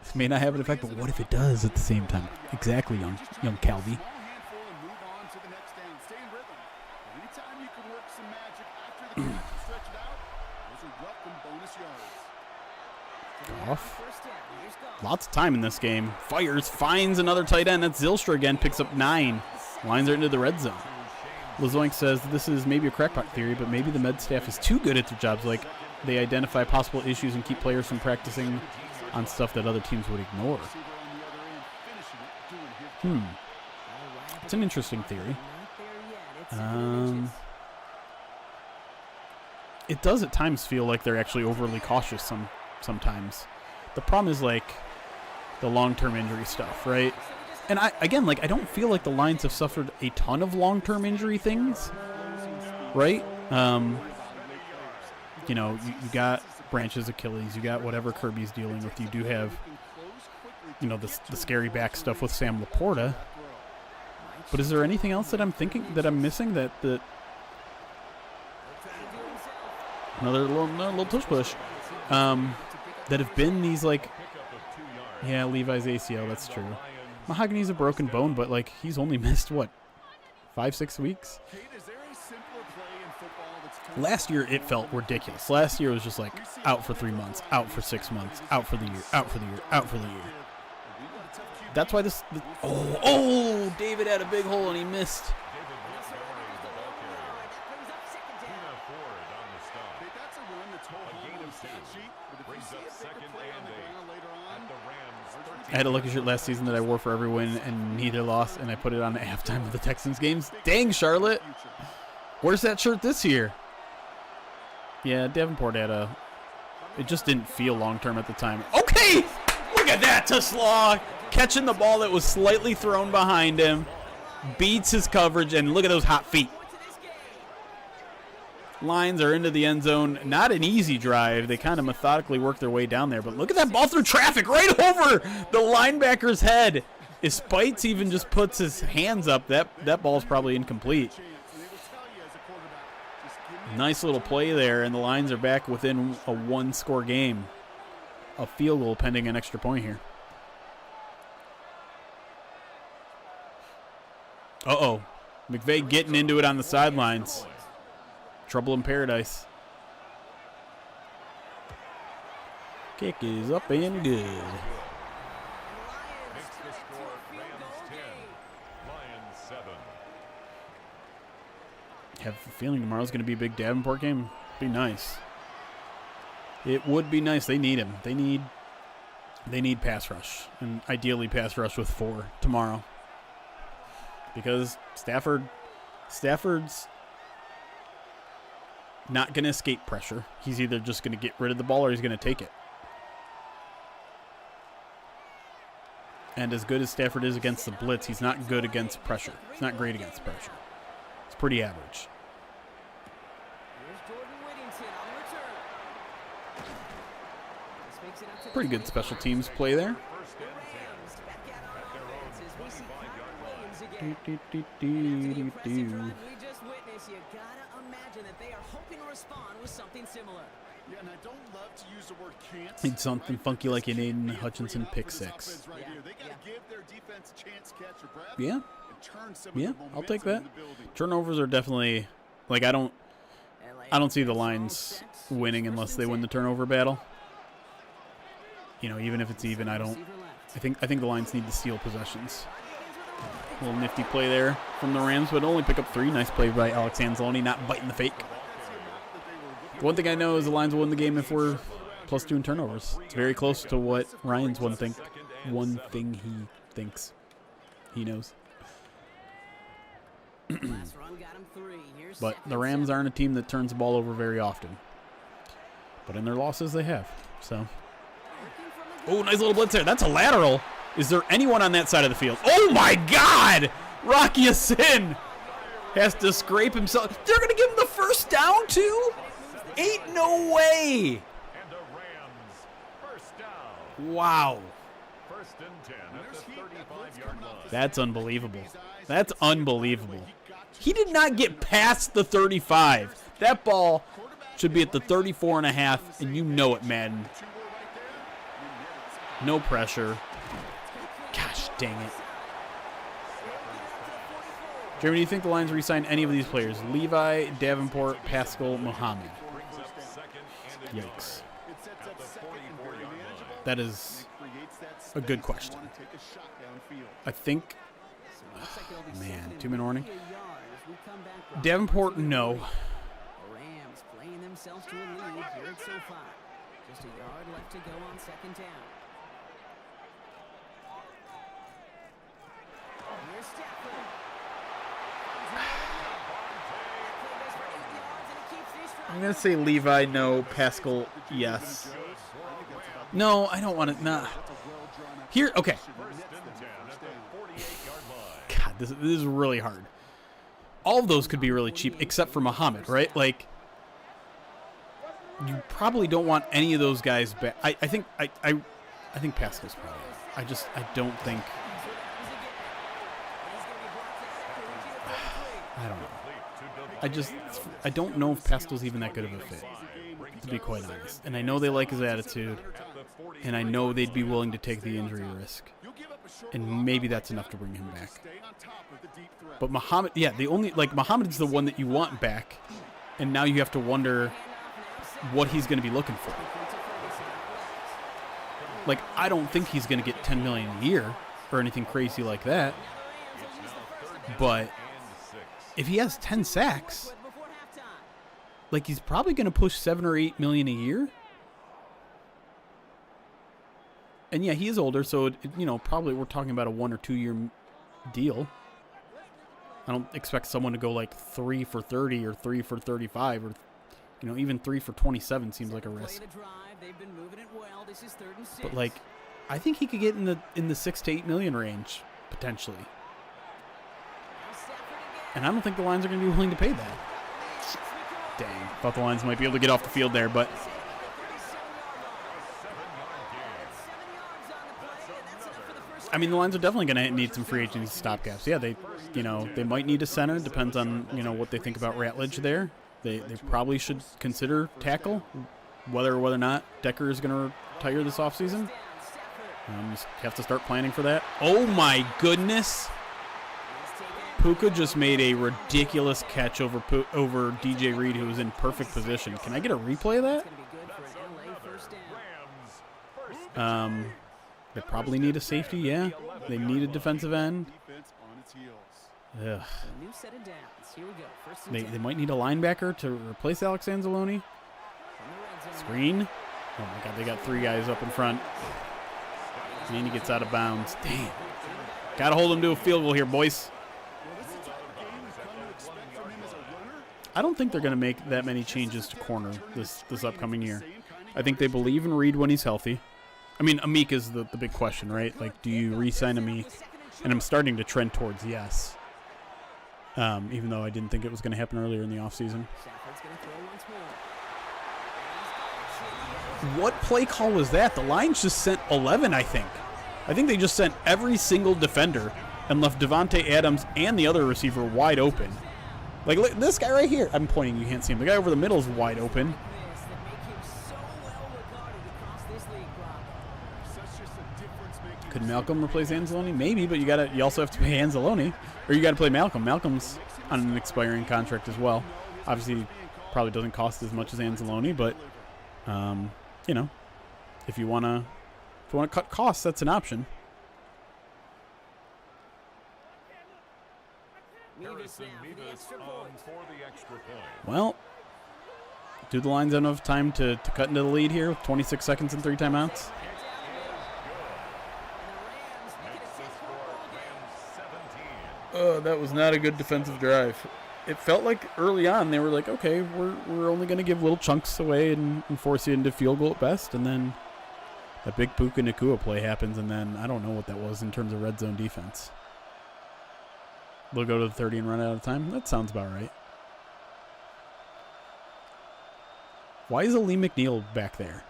This may not have an effect, but what if it does at the same time? Exactly, young Calvi. Off. Lots of time in this game. Fires, finds another tight end. That's Zylstra again, picks up 9. Lines are into the red zone. Lazoink says this is maybe a crackpot theory, but maybe the med staff is too good at their jobs. Like, they identify possible issues and keep players from practicing on stuff that other teams would ignore. It's an interesting theory. It does at times feel like they're actually overly cautious sometimes. The problem is, like, the long-term injury stuff, right? And I don't feel like the Lions have suffered a ton of long-term injury things, right? You know, you got Branch's Achilles, you got whatever Kirby's dealing with. You do have, you know, the scary back stuff with Sam Laporta. But is there anything else that I'm missing that another little tush push that have been these, like, yeah, Levi's ACL, that's true. Mahogany's a broken bone, but, like, he's only missed, what, 5-6 weeks? Last year, it felt ridiculous. Last year was just like out for 3 months, out for 6 months, out for the year, out for the year, out for the year. That's why David had a big hole and he missed. I had a lucky shirt last season that I wore for every win and neither loss, and I put it on at halftime of the Texans games. Dang, Charlotte. Where's that shirt this year? Yeah, Davenport had a... It just didn't feel long-term at the time. Okay! Look at that to Slaw. Catching the ball that was slightly thrown behind him. Beats his coverage, and look at those hot feet. Lions are into the end zone. Not an easy drive. They kind of methodically work their way down there. But look at that ball through traffic right over the linebacker's head. If Spites even just puts his hands up, that ball's probably incomplete. Nice little play there, and the Lions are back within a one-score game. A field goal pending an extra point here. Uh-oh. McVay getting into it on the sidelines. Trouble in paradise. Kick is up and good. Have a feeling tomorrow's going to be a big Davenport game. Be nice. It would be nice. They need him. They need pass rush, and ideally pass rush with 4 tomorrow. Because Stafford's not going to escape pressure. He's either just going to get rid of the ball or he's going to take it. And as good as Stafford is against the blitz, he's not good against pressure. He's not great against pressure. It's pretty average. Pretty good special teams play there. Need something funky like an Aiden Hutchinson pick 6. Yeah. Yeah, I'll take that. Turnovers are definitely, like, I don't see the Lions winning unless they win the turnover battle. You know, even if it's even, I think the Lions need to steal possessions. A little nifty play there from the Rams, but only pick up 3. Nice play by Alex Anzalone, not biting the fake. One thing I know is the Lions will win the game if we're +2 in turnovers. It's very close to what Ryan's one thing he thinks he knows. But the Rams aren't a team that turns the ball over very often. But in their losses, they have. So, oh, nice little blitz there. That's a lateral. Is there anyone on that side of the field? Oh, my God! Rocky Sin has to scrape himself. They're going to give him the first down, too? Ain't no way. Wow. That's unbelievable. That's unbelievable. He did not get past the 35. That ball should be at the 34.5, and you know it, Madden. No pressure. Gosh dang it. Jeremy, do you think the Lions re-sign any of these players? Levi, Davenport, Pascal, Muhammad. Yikes. That is a good question. I think, man, 2-minute warning. Davenport, no. Rams playing themselves to a lead here at SoFi. Just a yard left to go on 2nd down. Here's Stafford. I'm going to say Levi, no. Pascal, yes. No, I don't want to. Nah. Here, okay. God, this is really hard. All of those could be really cheap, except for Muhammad, right? Like, you probably don't want any of those guys back. I think Pascal's probably. I don't think. I don't know. I don't know if Pascal's even that good of a fit, to be quite honest. And I know they like his attitude, and I know they'd be willing to take the injury risk. And maybe that's enough to bring him back. But Muhammad, yeah, Muhammad's the one that you want back, and now you have to wonder what he's going to be looking for. Like, I don't think he's going to get $10 million a year or anything crazy like that. But if he has 10 sacks, like, he's probably going to push $7 or $8 million a year. And yeah, he is older, so probably we're talking about a 1 or 2 year deal. I don't expect someone to go like 3 for 30 or 3 for 35 or even 3 for 27 seems like a risk. But like, I think he could get in the 6 to 8 million range potentially. And I don't think the Lions are going to be willing to pay that. Dang, thought the Lions might be able to get off the field there, but I mean, the Lions are definitely going to need some free agency stopgaps. Yeah, they might need a center. Depends on what they think about Ratledge there. They probably should consider tackle, whether or not Decker is going to retire this offseason. Just have to start planning for that. Oh my goodness! Puka just made a ridiculous catch over DJ Reed, who was in perfect position. Can I get a replay of that? They probably need a safety, yeah. They need a defensive end. Ugh. They might need a linebacker to replace Alex Anzalone. Screen. Oh my God, they got 3 guys up in front. And he gets out of bounds. Damn. Got to hold him to a field goal here, boys. I don't think they're going to make that many changes to corner this upcoming year. I think they believe in Reed when he's healthy. I mean, Amik is the big question, right? Like, do you re-sign Amik? And I'm starting to trend towards yes. Even though I didn't think it was going to happen earlier in the offseason. What play call was that? The Lions just sent 11, I think. I think they just sent every single defender and left Devontae Adams and the other receiver wide open. Like, look, this guy right here. I'm pointing, you can't see him. The guy over the middle is wide open. Could Malcolm replace Anzalone? Maybe, but you also have to pay Anzalone, or you got to play Malcolm. Malcolm's on an expiring contract as well. Obviously, probably doesn't cost as much as Anzalone, but if you want to cut costs, that's an option. Well, do the Lions have enough time to cut into the lead here with 26 seconds and 3 timeouts? Oh, that was not a good defensive drive. It felt like early on they were like, okay, we're only going to give little chunks away and force you into field goal at best. And then that big Puka Nacua play happens, and then I don't know what that was in terms of red zone defense. They'll go to the 30 and run out of time. That sounds about right. Why is Aleem McNeil back there?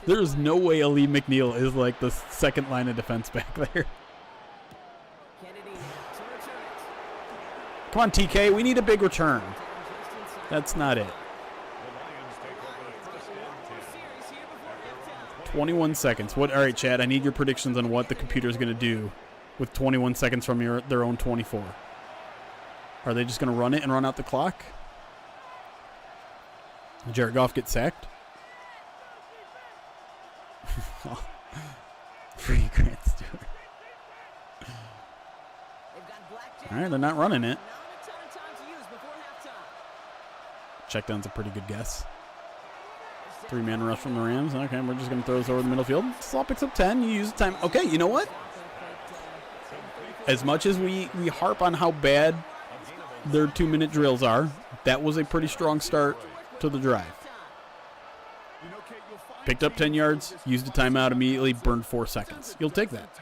There's no way Aleem McNeil is like the second line of defense back there. Come on, TK. We need a big return. That's not it. 21 seconds. All right, Chad, I need your predictions on what the computer's going to do with 21 seconds from their own 24. Are they just going to run it and run out the clock? Jared Goff get sacked? Free Grant Stewart. All right, they're not running it. Checkdown's a pretty good guess. 3-man rush from the Rams. Okay, we're just going to throw this over the middle field. Slaw picks up 10. You use the time. Okay, you know what? As much as we harp on how bad their 2-minute drills are, that was a pretty strong start to the drive. Picked up 10 yards, used a timeout immediately, burned 4 seconds. You'll take that.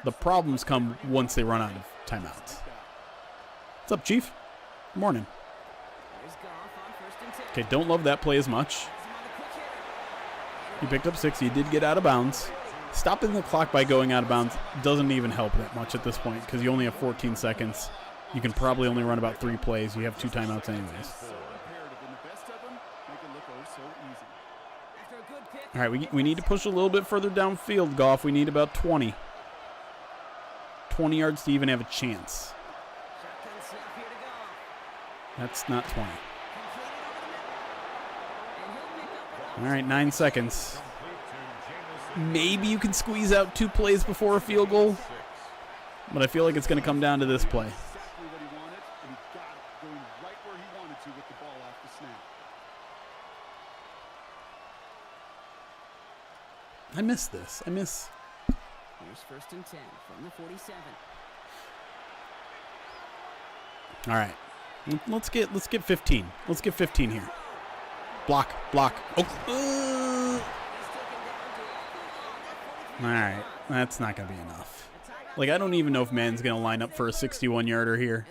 The problems come once they run out of timeouts. What's up, Chief? Good morning. Okay, don't love that play as much. He picked up 6. He did get out of bounds. Stopping the clock by going out of bounds doesn't even help that much at this point because you only have 14 seconds. You can probably only run about 3 plays. You have 2 timeouts anyways. All right, we need to push a little bit further downfield, Goff. We need about 20. 20 yards to even have a chance. That's not 20. All right, 9 seconds. Maybe you can squeeze out 2 plays before a field goal, but I feel like it's going to come down to this play. I miss this. Here's 1st and 10 from the 47. All right. Let's get 15. Let's get 15 here. Block. Oh. All right. That's not going to be enough. Like, I don't even know if Madden's going to line up for a 61-yarder here.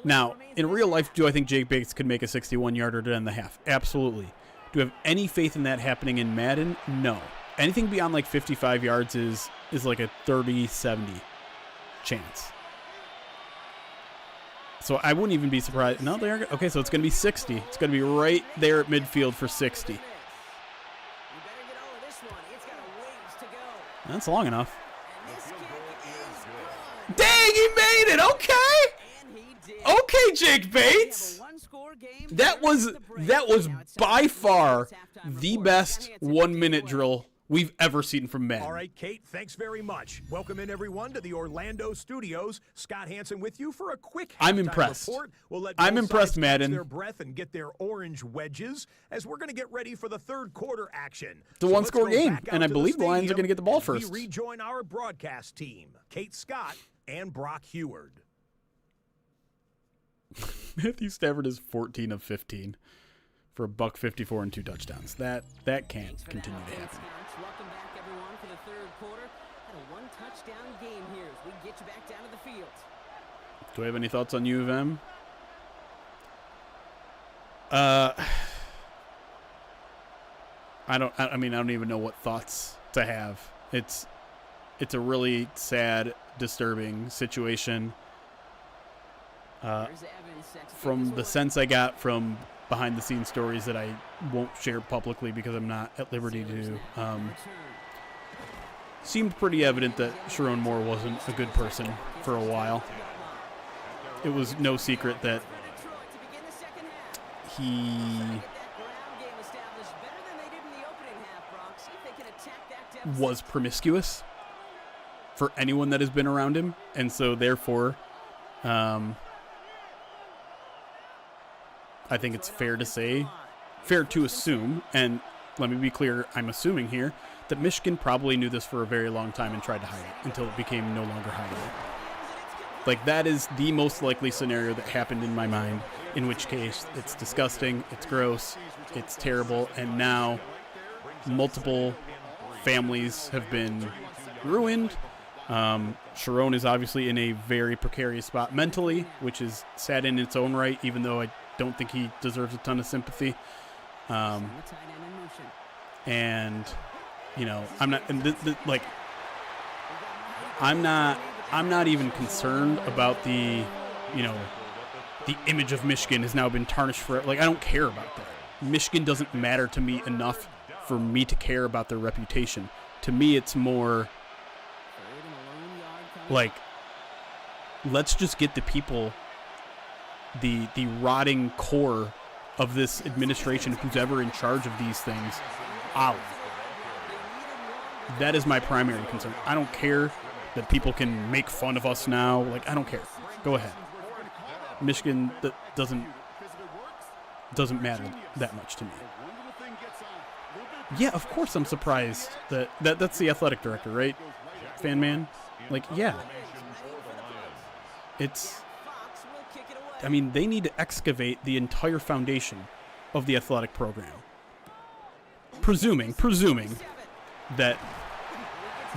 Now, in real life, do I think Jake Bates could make a 61-yarder to end the half? Absolutely. Do I have any faith in that happening in Madden? No. Anything beyond like 55 yards is like a 30-70 chance. So I wouldn't even be surprised. No, they are okay. So it's going to be 60. It's going to be right there at midfield for 60. That's long enough. Dang, he made it. Okay, Jake Bates. That was by far the best 1-minute drill we've ever seen from Madden. All right, Kate, thanks very much. Welcome in, everyone, to the Orlando studios. Scott Hansen with you for a quick I'm impressed. report. We'll let I'm both impressed, sides Madden. catch their breath and get their orange wedges as we're going to get ready for the third quarter action. The one-score game, and I believe the Lions are going to get the ball first. We rejoin our broadcast team, Kate Scott and Brock Heward. Matthew Stafford is 14 of 15 for a $154 and 2 touchdowns. That can't continue to happen. Welcome back, everyone, for the third quarter. Had a one-touchdown game here as we get you back down to the field. Do I have any thoughts on U of M? I don't even know what thoughts to have. It's a really sad, disturbing situation. From the sense I got from behind-the-scenes stories that I won't share publicly because I'm not at liberty to, seemed pretty evident that Sharon Moore wasn't a good person for a while. It was no secret that he was promiscuous for anyone that has been around him, and so therefore I think it's fair to assume, and let me be clear, I'm assuming here, that Michigan probably knew this for a very long time and tried to hide it until it became no longer hiding it. Like, that is the most likely scenario that happened in my mind, in which case it's disgusting, it's gross, it's terrible, and now multiple families have been ruined. Sharon is obviously in a very precarious spot mentally, which is sad in its own right, even though I don't think he deserves a ton of sympathy. And you know, I'm not, and I'm not even concerned about the image of Michigan has now been tarnished for, like, I don't care about that. Michigan doesn't matter to me enough for me to care about their reputation. To me, it's more like, let's just get the people, the rotting core of this administration, who's ever in charge of these things, out. That is my primary concern. I don't care that people can make fun of us now. Like, I don't care. Go ahead. Michigan doesn't matter that much to me. Yeah, of course I'm surprised that's the athletic director, right? Fan man? Like, yeah. They need to excavate the entire foundation of the athletic program. Presuming that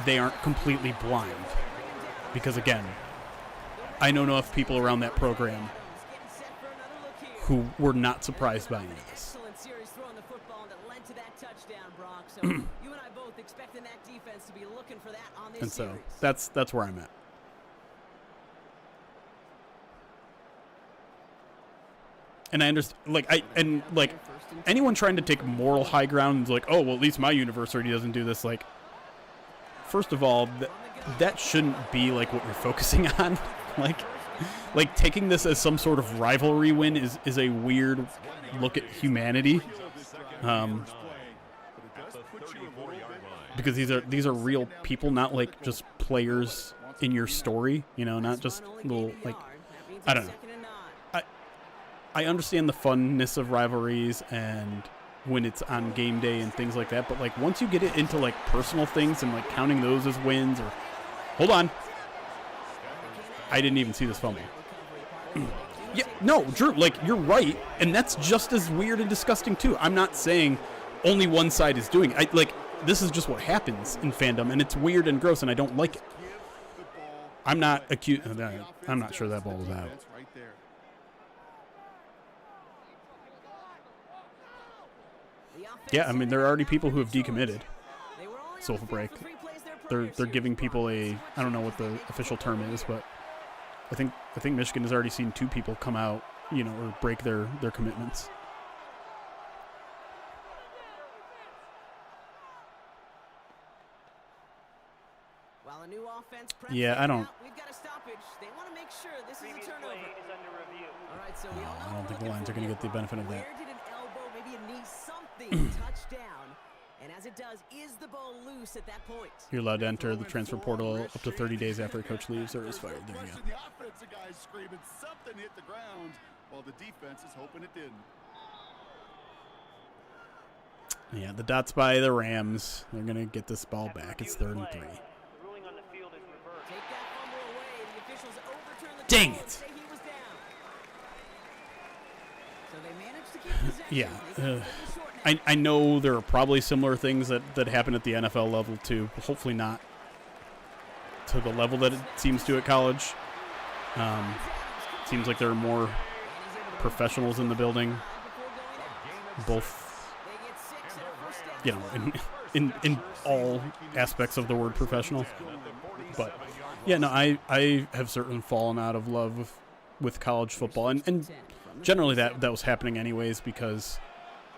they aren't completely blind. Because, again, I know enough people around that program who were not surprised by any of this. And so that's where I'm at. And I understand, anyone trying to take moral high ground is like, oh, well, at least my university doesn't do this. Like, first of all, that shouldn't be like what you're focusing on. like taking this as some sort of rivalry win is a weird look at humanity. Because these are real people, not like just players in your story, not just little, like, I don't know. I understand the funness of rivalries and when it's on game day and things like that. But like once you get it into like personal things and like counting those as wins or hold on. I didn't even see this fumble. Yeah, no, Drew, like you're right. And that's just as weird and disgusting too. I'm not saying only one side is doing it. This is just what happens in fandom, and it's weird and gross, and I don't like it. I'm not acute. I'm not sure that ball was out. Yeah, I mean, there are already people who have decommitted. Sofa break. They're giving people I don't know what the official term is, but I think Michigan has already seen 2 people come out, or break their commitments. Yeah, I don't. I don't think the Lions are going to get the benefit of that. And as it does, is the ball loose at that point? You're allowed to enter the transfer portal up to 30 days after a coach leaves or is fired. There you go. The offensive guys screaming something hit the ground while the defense is hoping it didn't. Yeah, the dot's by the Rams. They're going to get this ball back. It's 3rd and 3. Dang it. Yeah. I know there are probably similar things that happen at the NFL level too. Hopefully not to the level that it seems to at college. Seems like there are more professionals in the building. Both, in all aspects of the word professional. But yeah, no, I have certainly fallen out of love with college football, and generally that was happening anyways because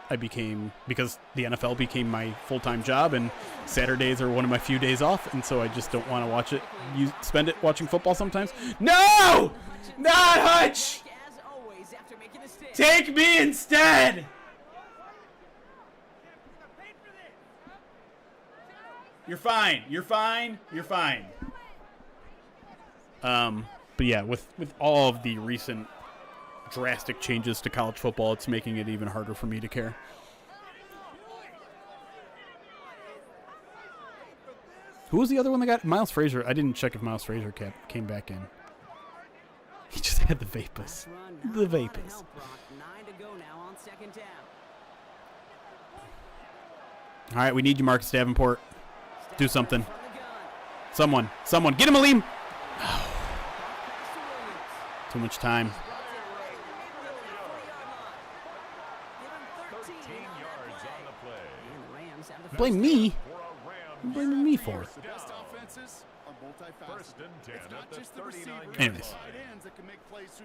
the NFL became my full-time job, and Saturdays are one of my few days off, and so I just don't want to watch it. You spend it watching football sometimes. No, not Hutch. Take me instead. You're fine. You're fine. You're fine. But yeah, with all of the recent drastic changes to college football, it's making it even harder for me to care. Who was the other one that got Miles Frazier? I didn't check if Miles Frazier came back in. He just had the vapors. The vapors. All right, we need you, Marcus Davenport. Do something. Someone. Get him, Aleem. Too much time. Blame me? What are you blaming me for? Anyways,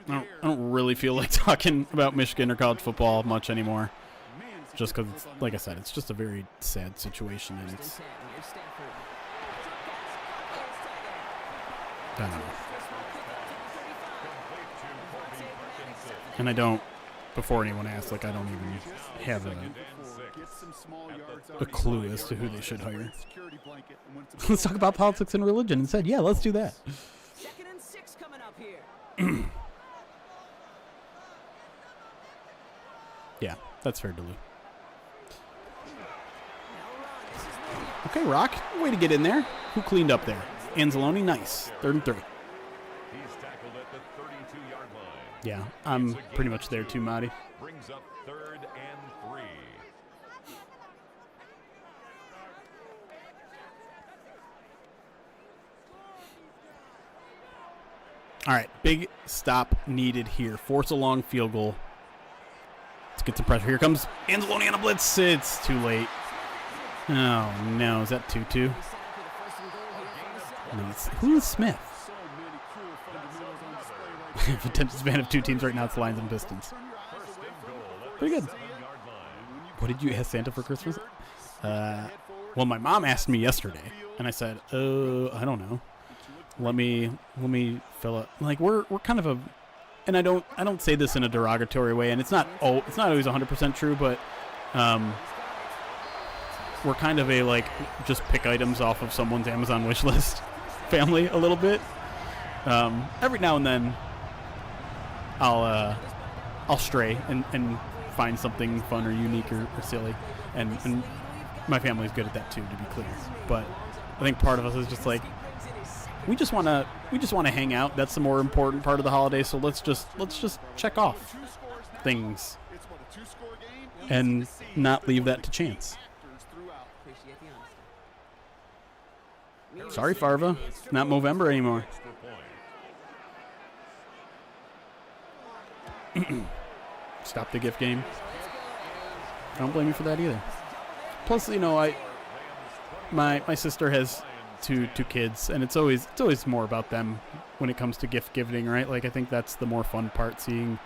I don't really feel like talking about Michigan or college football much anymore. Just because, like I said, it's just a very sad situation, and it's, I don't know. And I don't, before anyone asks, like I don't even have a clue as to who they should hire. Let's talk about politics and religion instead. Yeah, let's do that. 2nd and 6 coming up here. Yeah, that's fair, Delu. Okay, Rock, way to get in there. Who cleaned up there? Anzalone, nice. 3rd and 3. He's tackled at the 32-yard line. Yeah, I'm pretty much there too, Marty. Brings up 3rd and 3. All right, big stop needed here. Force a long field goal. Let's get some pressure. Here comes Anzalone on a blitz. It's too late. Oh, no. Is that Tutu? No, who is Smith? Attempted span of 2 teams right now. It's Lions and Pistons. Pretty good. What did you ask Santa for Christmas? Well, my mom asked me yesterday, and I said, I don't know. Let me fill it. Like we're kind of a, and I don't say this in a derogatory way, and it's not always 100% true, but we're kind of a like just pick items off of someone's Amazon wish list family a little bit. Every now and then I'll stray and find something fun or unique or silly. And my family's good at that too, to be clear. But I think part of us is just like, we just want to hang out. That's the more important part of the holiday. So let's just check off things and not leave that to chance. Sorry, Farva. It's not Movember anymore. Stop the gift game. I don't blame you for that either. Plus, you know, my sister has two kids, and it's always more about them when it comes to gift giving, right? Like, I think that's the more fun part, seeing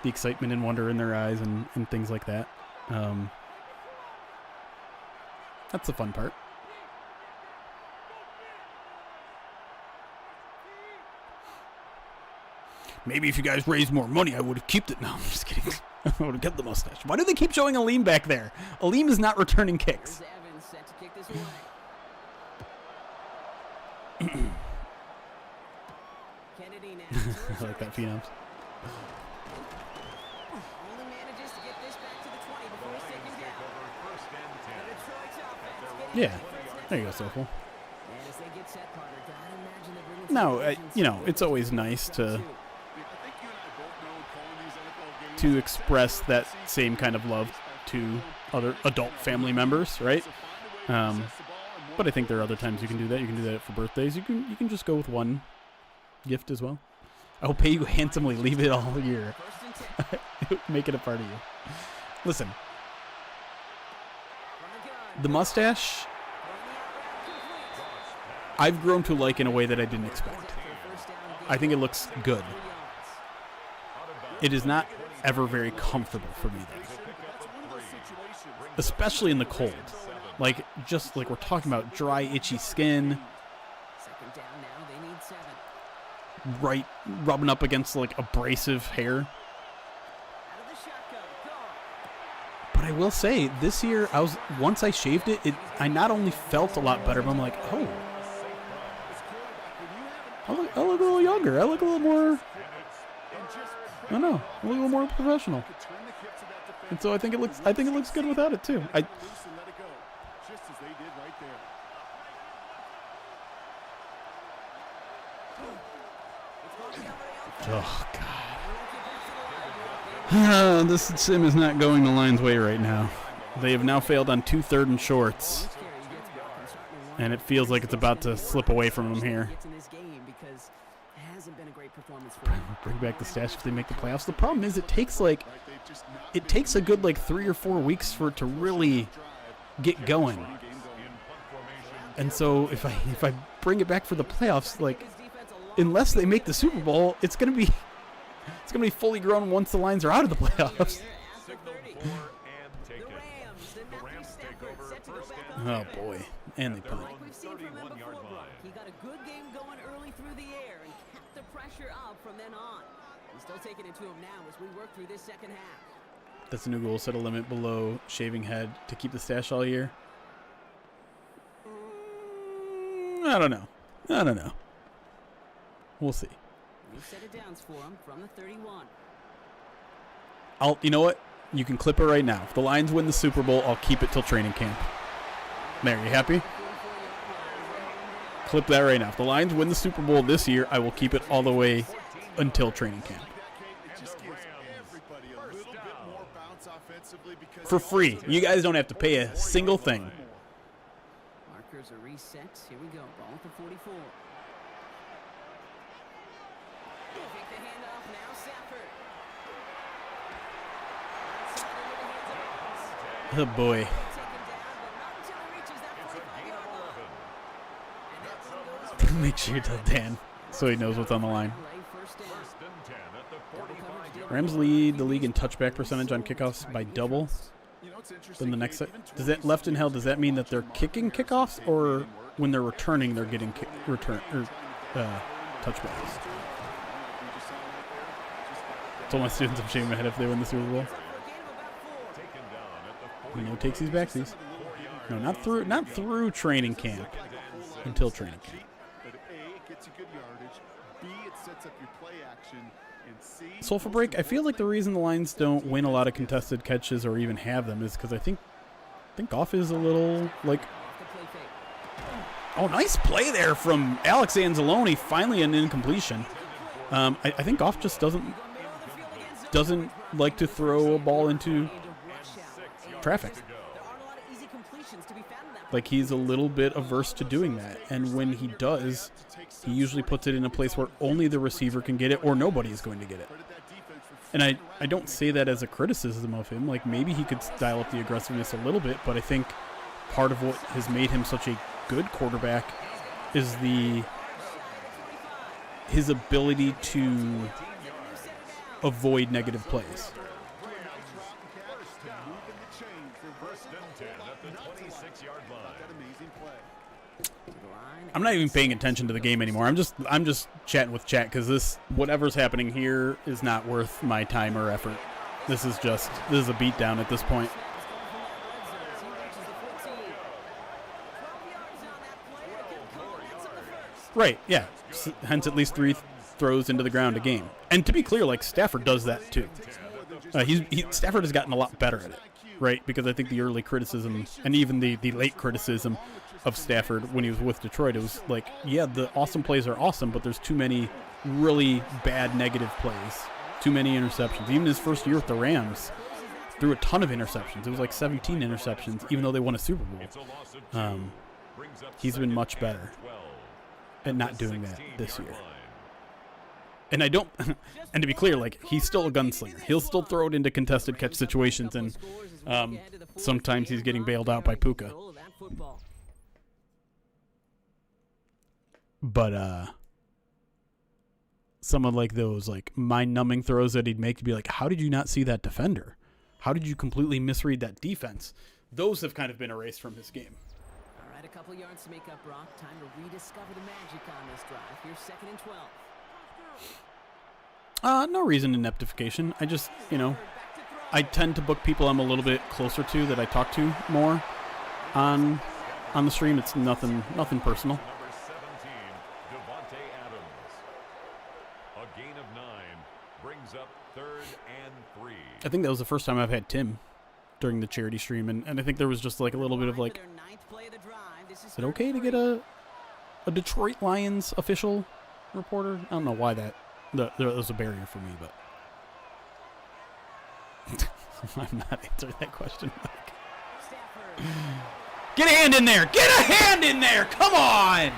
the excitement and wonder in their eyes and things like that. That's the fun part. Maybe if you guys raised more money, I would have kept it. No, I'm just kidding. I would have kept the mustache. Why do they keep showing Aleem back there? Aleem is not returning kicks. I like that, Phenoms. Yeah, there you go, Sofel. No, you know, it's always nice to express that same kind of love to other adult family members, right? But I think there are other times you can do that. You can do that for birthdays. You can just go with one gift as well. I will pay you handsomely. Leave it all year. Make it a part of you. Listen, the mustache, I've grown to like in a way that I didn't expect. I think it looks good. It is not ever very comfortable for me, though. Especially in the cold. Like, just like we're talking about dry, itchy skin. Right, rubbing up against like abrasive hair. But I will say, this year, once I shaved it, I not only felt a lot better, but I'm like, oh, I look a little younger. I look a little more, I don't know, a little more professional. And so I think it looks good without it too. Oh, God. This sim is not going the Lions' way right now. They have now failed on 2 3rd and shorts. And it feels like it's about to slip away from them here. Bring back the stash if they make the playoffs. The problem is it takes a good like 3 or 4 weeks for it to really get going. And so if I bring it back for the playoffs, like, unless they make the Super Bowl, it's gonna be fully grown once the Lions are out of the playoffs. Oh boy, and they punt. He got a good game going early through the air and kept the pressure up from then on. He's still taking it to him now as we work through this second half. That's a new goal. Set a limit below shaving head to keep the stash all year. I don't know. We'll see. We set it down for him from the 31. You know what? You can clip it right now. If the Lions win the Super Bowl, I'll keep it till training camp. There, you happy? Clip that right now. If the Lions win the Super Bowl this year, I will keep it all the way until training camp. For free. You guys don't have to pay a single thing. Markers are reset. Here we go. Ball at the 44. Take the handoff now, Safford. Oh boy. Make sure you tell Dan so he knows what's on the line. Rams lead the league in touchback percentage on kickoffs by double. Then the next set. Does that left in held? Does that mean that they're kicking kickoffs, or when they're returning, they're getting touchbacks? Told my students I'm shaving my head if they win the Super Bowl. No takesies backsies. No, not through training camp. Until training camp. But A, it gets you good yardage. B, it sets up your play action. Sulfur Break, I feel like the reason the Lions don't win a lot of contested catches or even have them is because I think Goff is a little, like... Oh, nice play there from Alex Anzalone. Finally an incompletion. I think Goff just doesn't like to throw a ball into traffic. Like, he's a little bit averse to doing that. And when he does, he usually puts it in a place where only the receiver can get it or nobody is going to get it. And I don't say that as a criticism of him. Like, maybe he could dial up the aggressiveness a little bit, but I think part of what has made him such a good quarterback is his ability to avoid negative plays. I'm not even paying attention to the game anymore. I'm just chatting with chat because whatever's happening here is not worth my time or effort. This is a beatdown at this point. Right, yeah. Hence at least 3 throws into the ground a game. And to be clear, like, Stafford does that too. Stafford has gotten a lot better at it, right? Because I think the early criticism and even the late criticism of Stafford when he was with Detroit, it was like, yeah, the awesome plays are awesome, but there's too many really bad negative plays, too many interceptions. Even his first year with the Rams, threw a ton of interceptions. It was like 17 interceptions, even though they won a Super Bowl. He's been much better at not doing that this year. And and to be clear, like, he's still a gunslinger. He'll still throw it into contested catch situations, and sometimes he's getting bailed out by Puka. But some of, like, those, like, mind-numbing throws that he'd make to be like, how did you not see that defender? How did you completely misread that defense? Those have kind of been erased from his game. All right, a couple yards to make up, Brock. Time to rediscover the magic on this drive. Here's 2nd and 12. No reason ineptification. I just, I tend to book people I'm a little bit closer to that I talk to more on the stream. It's nothing personal. Number 17, Devontae Adams. A gain of 9 brings up 3rd and 3. I think that was the first time I've had Tim during the charity stream, and I think there was just like a little bit of like, is it okay to get a Detroit Lions official reporter? I don't know why that was a barrier for me, but I'm not answering that question. Get a hand in there! Get a hand in there! Come on!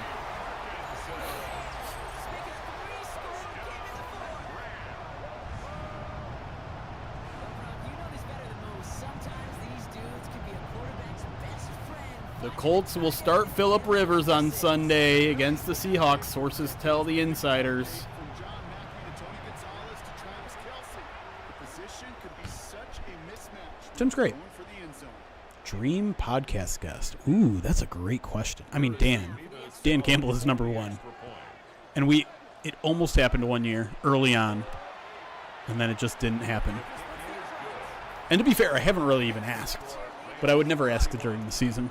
The Colts will start Phillip Rivers on Sunday against the Seahawks, sources tell the insiders. Tim's great. Dream podcast guest. Ooh, that's a great question. I mean, Dan Campbell is number 1. And it almost happened 1 year early on, and then it just didn't happen. And to be fair, I haven't really even asked, but I would never ask it during the season.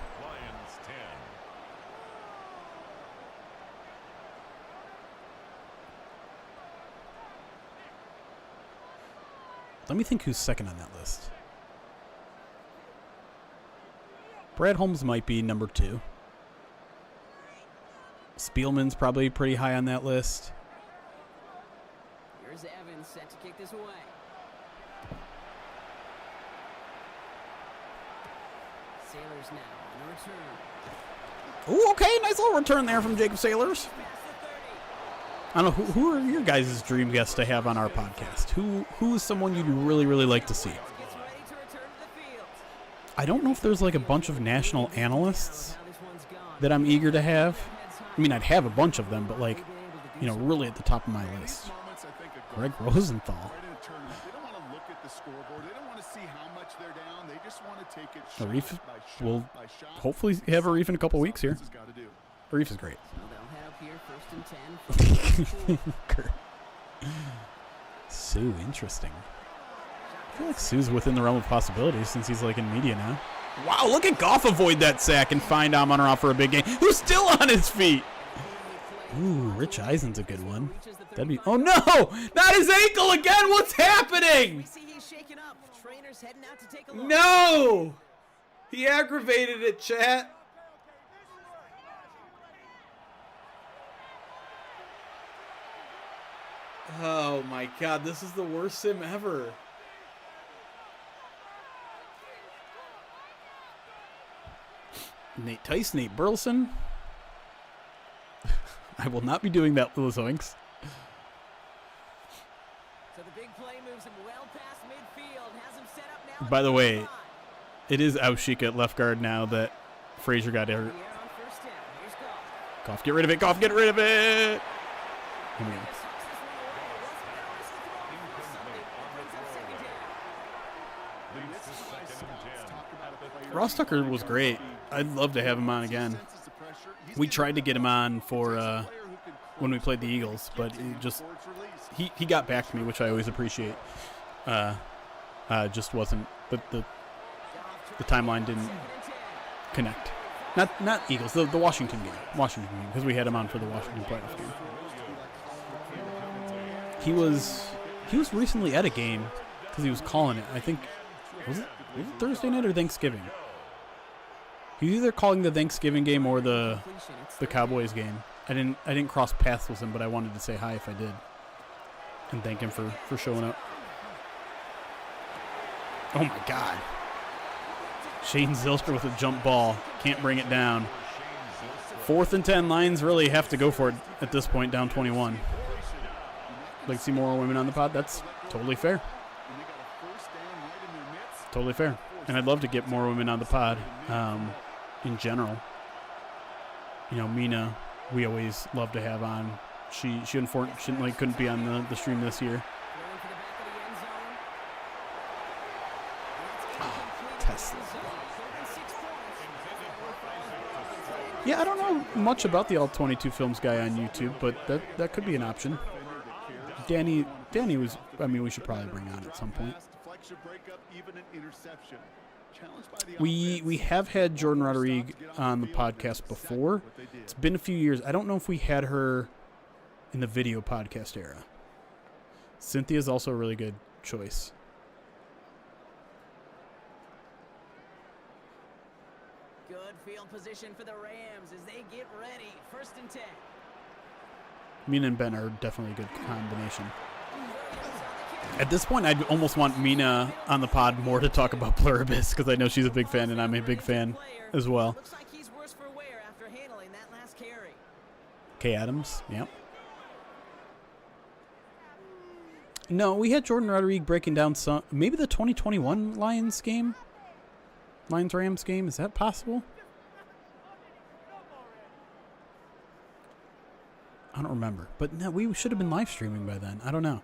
Let me think who's second on that list. Brad Holmes might be number 2. Spielman's probably pretty high on that list. Here's Evans set to kick this away. Sailors now on the return. Ooh, okay, nice little return there from Jacob Sailors. I don't know, who are your guys' dream guests to have on our podcast? Who is someone you'd really, really like to see? I don't know if there's like a bunch of national analysts that I'm eager to have. I mean, I'd have a bunch of them, but like, really at the top of my list. Greg Rosenthal. Arif will hopefully have Arif in a couple weeks here. Arif is great. Sue, interesting. I feel like Sue's within the realm of possibilities since he's like in media now. Wow, look at Goff avoid that sack and find Amon-Ra for a big game. Who's still on his feet? Ooh, Rich Eisen's a good one. That'd be. Oh no! Not his ankle again! What's happening? We see he's shaken up. Trainer's heading out to take a look. No! He aggravated it, chat. Oh my god, this is the worst sim ever. Nate Tice, Nate Burleson. I will not be doing that, Lizoinks. So the big play moves him well past midfield, has him set up now. By the way, it is Aushik at left guard now that Frazier got hurt. On first down. Here's Goff. Goff, get rid of it. Goff, get rid of it. Here we go. Ross Tucker was great. I'd love to have him on again. We tried to get him on for when we played the Eagles, but he got back to me, which I always appreciate. Just wasn't the timeline didn't connect. Not Eagles, the Washington game, because we had him on for the Washington playoff game. He was recently at a game because he was calling it. I think was it Thursday night or Thanksgiving? He was either calling the Thanksgiving game or the Cowboys game. I didn't cross paths with him, but I wanted to say hi if I did and thank him for showing up. Oh my God. Shane Zylstra with a jump ball. Can't bring it down. 4th and 10. Lions really have to go for it at this point, down 21. Like to see more women on the pod? That's totally fair. Totally fair. And I'd love to get more women on the pod in general. You know, Mina, we always love to have on. She unfortunately couldn't be on the stream this year. Tesla. Yeah, I don't know much about the All-22 Films guy on YouTube, but that could be an option. Danny was, I mean, we should probably bring on at some point. We have had Jordan Rodrigue on the podcast before. It's been a few years. I don't know if we had her in the video podcast era. Cynthia's also a really good choice. Good field position for the Rams as they get ready. 1st and 10. Mina and Ben are definitely a good combination. At this point, I'd almost want Mina on the pod more to talk about Pluribus because I know she's a big fan and I'm a big fan as well. Looks like he's worse for wear after handling that last carry. Kay Adams, yep. No, we had Jordan Rodrigue breaking down maybe the 2021 Lions Rams game. Is that possible? I don't remember. But no, we should have been live streaming by then. I don't know.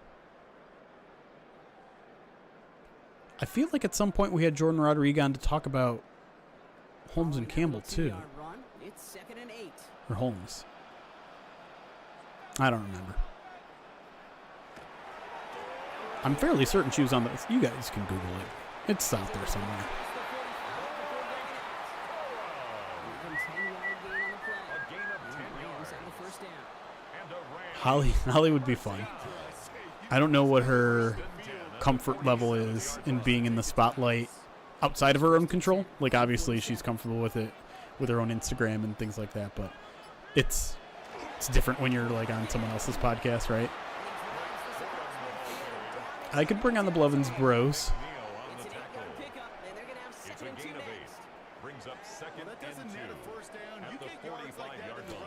I feel like at some point we had Jordan Rodrigue on to talk about Holmes and Campbell too. It's 2nd and 8. Or Holmes. I don't remember. I'm fairly certain she was on the... You guys can Google it. It's out there somewhere. Holly would be fun. I don't know what her comfort level is in being in the spotlight outside of her own control. Like, obviously, she's comfortable with it with her own Instagram and things like that, but it's different when you're, like, on someone else's podcast, right? I could bring on the Blevins Bros.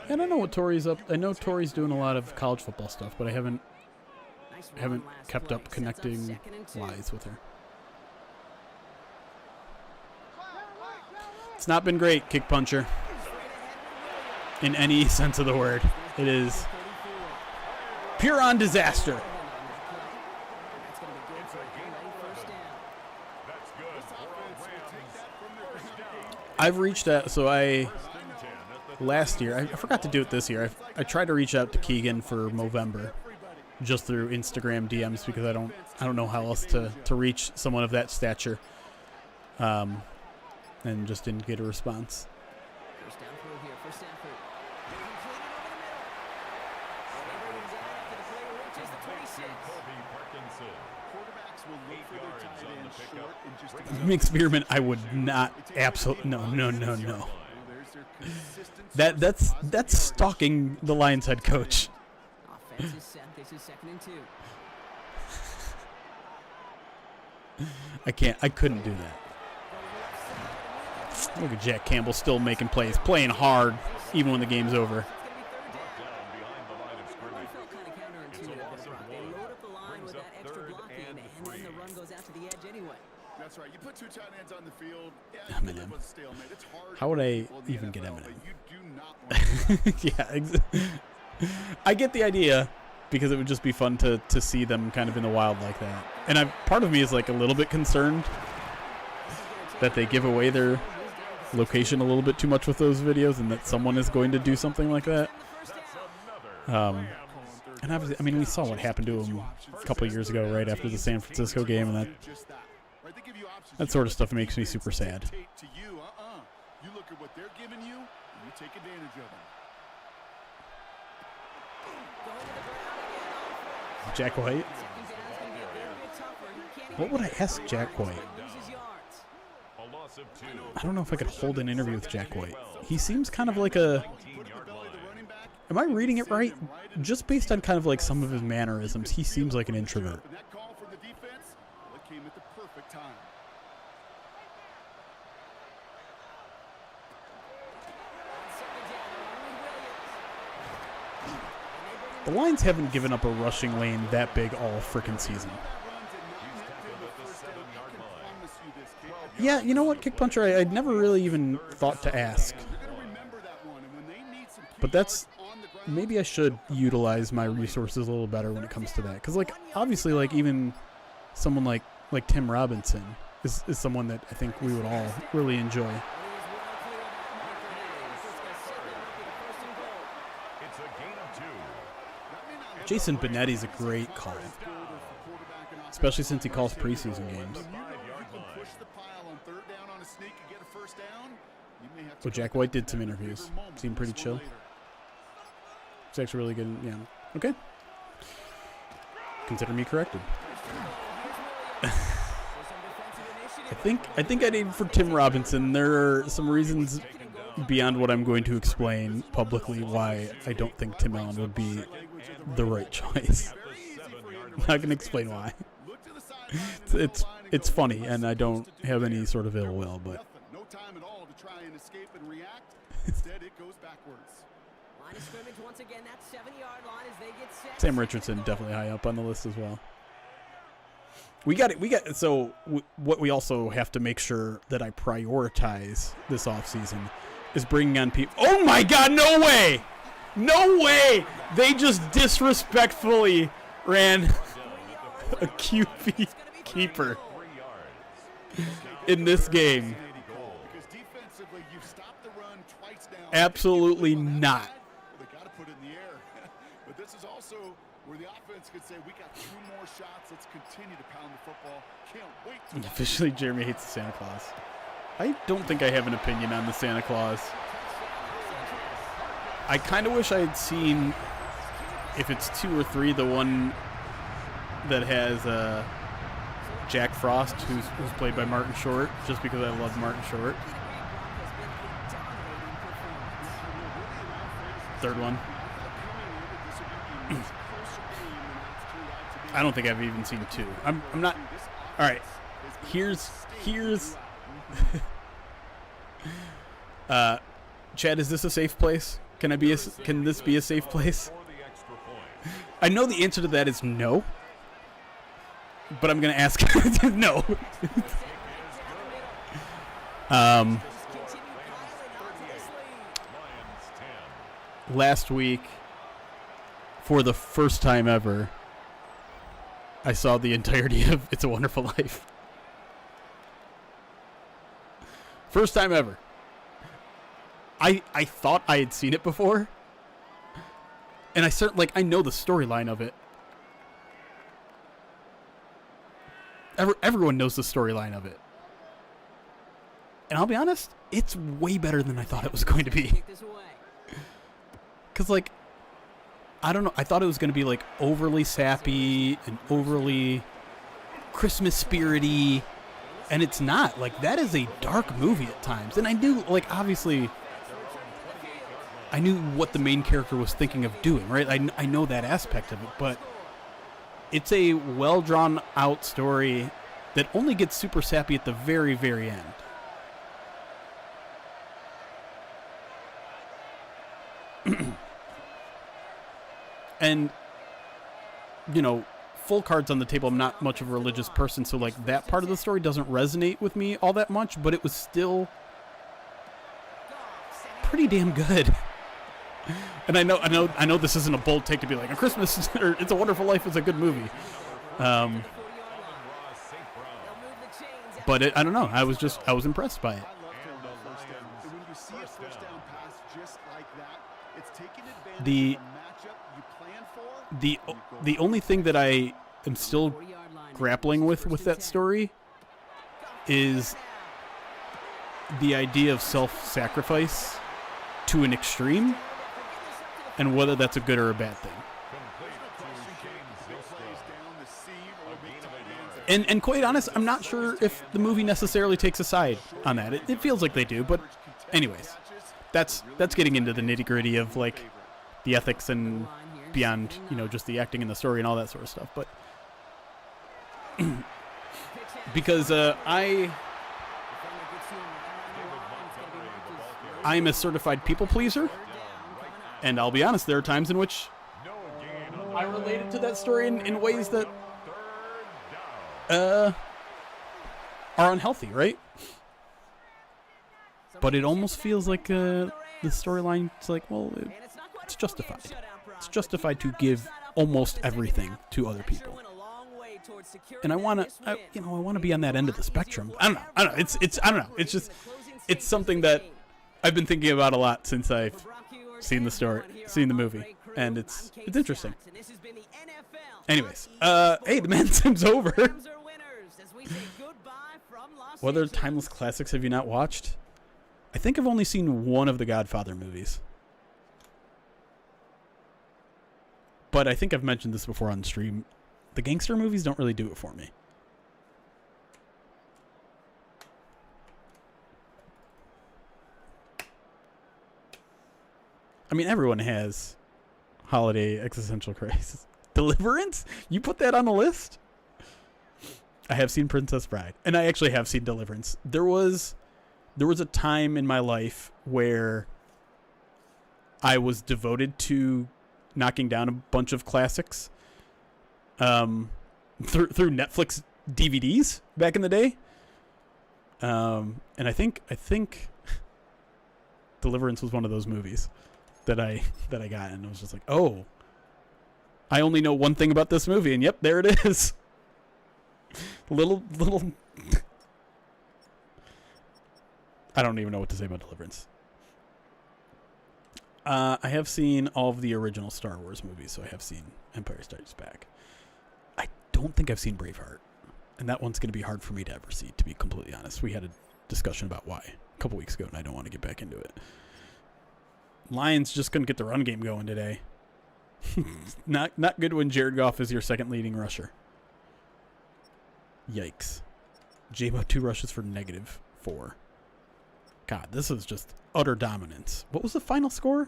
I don't know what Tori's up. I know Tori's doing a lot of college football stuff, but I haven't kept up connecting wise with her. It's not been great, Kick Puncher. In any sense of the word. It is pure on disaster. I've reached out, last year, I forgot to do it this year. I tried to reach out to Keegan for Movember, just through Instagram DMs because I don't know how else to reach someone of that stature, and just didn't get a response. 26. Kobe Parkinson. Quarterbacks will look 8 for their yards tight on the end pickup. short and just Brings about up Experiment, I would not. Absolutely. No. Well, there's their consistent source of That's positive stalking the Lions head coach. Offense is set. This is 2nd and 2. I couldn't do that. Look at Jack Campbell still making plays, playing hard, even when the game's over. down behind the line of scrimmage. Felt kind of counterintuitive there, Brock. They load up the line Brings with up that extra 3rd blocking, and and 3. then the run goes out to the edge anyway. That's right. You put 2 tight ends on the field. Yeah, you Eminem. live with a stalemate. It's hard How would for I people in the even get NFL, Eminem? but you do not want to Yeah, I get the idea because it would just be fun to see them kind of in the wild like that. And part of me is like a little bit concerned that they give away their location a little bit too much with those videos, and that someone is going to do something like that. And obviously, I mean, we saw what happened to him a couple of years ago, right after the San Francisco game, and that sort of stuff makes me super sad. You look at what they're giving you, and you take advantage of them. Jack White? What would I ask Jack White? A loss of 2. I don't know if I could hold an interview with Jack White. He seems kind of like a... 19-yard line. Am I reading it right? Just based on kind of like some of his mannerisms, he seems like an introvert. And that call from the defense, well, it came at the perfect time. The Lions haven't given up a rushing lane that big all frickin' season. Yeah, you know what, Kick Puncher, I'd never really even thought to ask. But that's... Maybe I should utilize my resources a little better when it comes to that. Because, like, obviously, like, even someone like Tim Robinson is someone that I think we would all really enjoy. It's a gain of 2. Jason Benetti's a great call. Especially since he calls preseason games. 5-yard line. Well, Jack White did some interviews. Seemed pretty chill. It's actually really good. Yeah. Okay. Consider me corrected. I think I need for Tim Robinson. There are some reasons beyond what I'm going to explain publicly why I don't think Tim Allen would be the right choice. I'm not going to explain why. It's funny, and I don't have any sort of ill will, but No time at all to try and escape and react. Instead, it goes backwards. Line of scrimmage once again, that 7-yard line as they get set. Sam Richardson definitely high up on the list as well. We got it. So what we also have to make sure that I prioritize this offseason is bringing on people. Oh my God! No way! No way! They just disrespectfully ran a QB keeper in this game. Because defensively, you've stopped the run twice now. Absolutely not. They got to put it in the air. But this is also where the offense could say, we got 2 more shots. Let's continue to pound the football. Can't wait to watch Officially, Jeremy hates the Santa Claus. I don't think I have an opinion on the Santa Claus. I kind of wish I had seen, if it's 2 or 3, the one that has Jack Frost, who's played by Martin Short, just because I love Martin Short. Third one. I don't think I've even seen 2. I'm not. All right. Here's. Chad, is this a safe place? Can this be a safe place? For the extra point. I know the answer to that is no. But I'm gonna ask no. Last week, for the first time ever, I saw the entirety of It's a Wonderful Life. First time ever. I thought I had seen it before. And I know the storyline of it. Everyone knows the storyline of it. And I'll be honest, it's way better than I thought it was going to be. Kick this away. Because, I don't know. I thought it was going to be like overly sappy and overly Christmas spirity, and it's not. Like, that is a dark movie at times. And I knew, like, obviously, I knew what the main character was thinking of doing, right? I know that aspect of it, but it's a well drawn out story that only gets super sappy at the very, very end. And, you know, full cards on the table, I'm not much of a religious person, so like that part of the story doesn't resonate with me all that much, but it was still pretty damn good. And I know this isn't a bold take to be like a Christmas or It's a Wonderful Life is a good movie. But I don't know. I was impressed by it. I love throwing that first down. And when you see a first down pass just like that, it's taking advantage The of the matchup you plan for. the only thing that I am still grappling with that story is the idea of self-sacrifice to an extreme, and whether that's a good or a bad thing. And quite honest, I'm not sure if the movie necessarily takes a side on that. It feels like they do, but anyways, that's getting into the nitty-gritty of like the ethics and beyond, you know, just the acting and the story and all that sort of stuff. But because I am a certified people pleaser, and I'll be honest, there are times in which I related to that story in ways that are unhealthy, right? But it almost feels like the storyline. It's like, well, it's justified. It's justified to give almost everything to other people, and I want to be on that end of the spectrum. I don't know. I don't know. It's something that I've been thinking about a lot since I've seen the movie, and it's interesting. Anyways, hey, the Madden Sim's over. What other timeless classics have you not watched? I think I've only seen one of the Godfather movies. But I think I've mentioned this before on stream. The gangster movies don't really do it for me. I mean, everyone has holiday existential crisis. Deliverance? You put that on the list? I have seen Princess Bride, and I actually have seen Deliverance. There was a time in my life where I was devoted to knocking down a bunch of classics through Netflix DVDs back in the day. And I think Deliverance was one of those movies that I got, and I was just like, oh, I only know one thing about this movie, and yep, there it is. little I don't even know what to say about Deliverance. I have seen all of the original Star Wars movies, so I have seen Empire Strikes Back. I don't think I've seen Braveheart, and that one's going to be hard for me to ever see, to be completely honest. We had a discussion about why a couple weeks ago, and I don't want to get back into it. Lions just couldn't get the run game going today. Not good when Jared Goff is your second leading rusher. Yikes. J-Mo 2 rushes for -4. God, this is just utter dominance. What was the final score?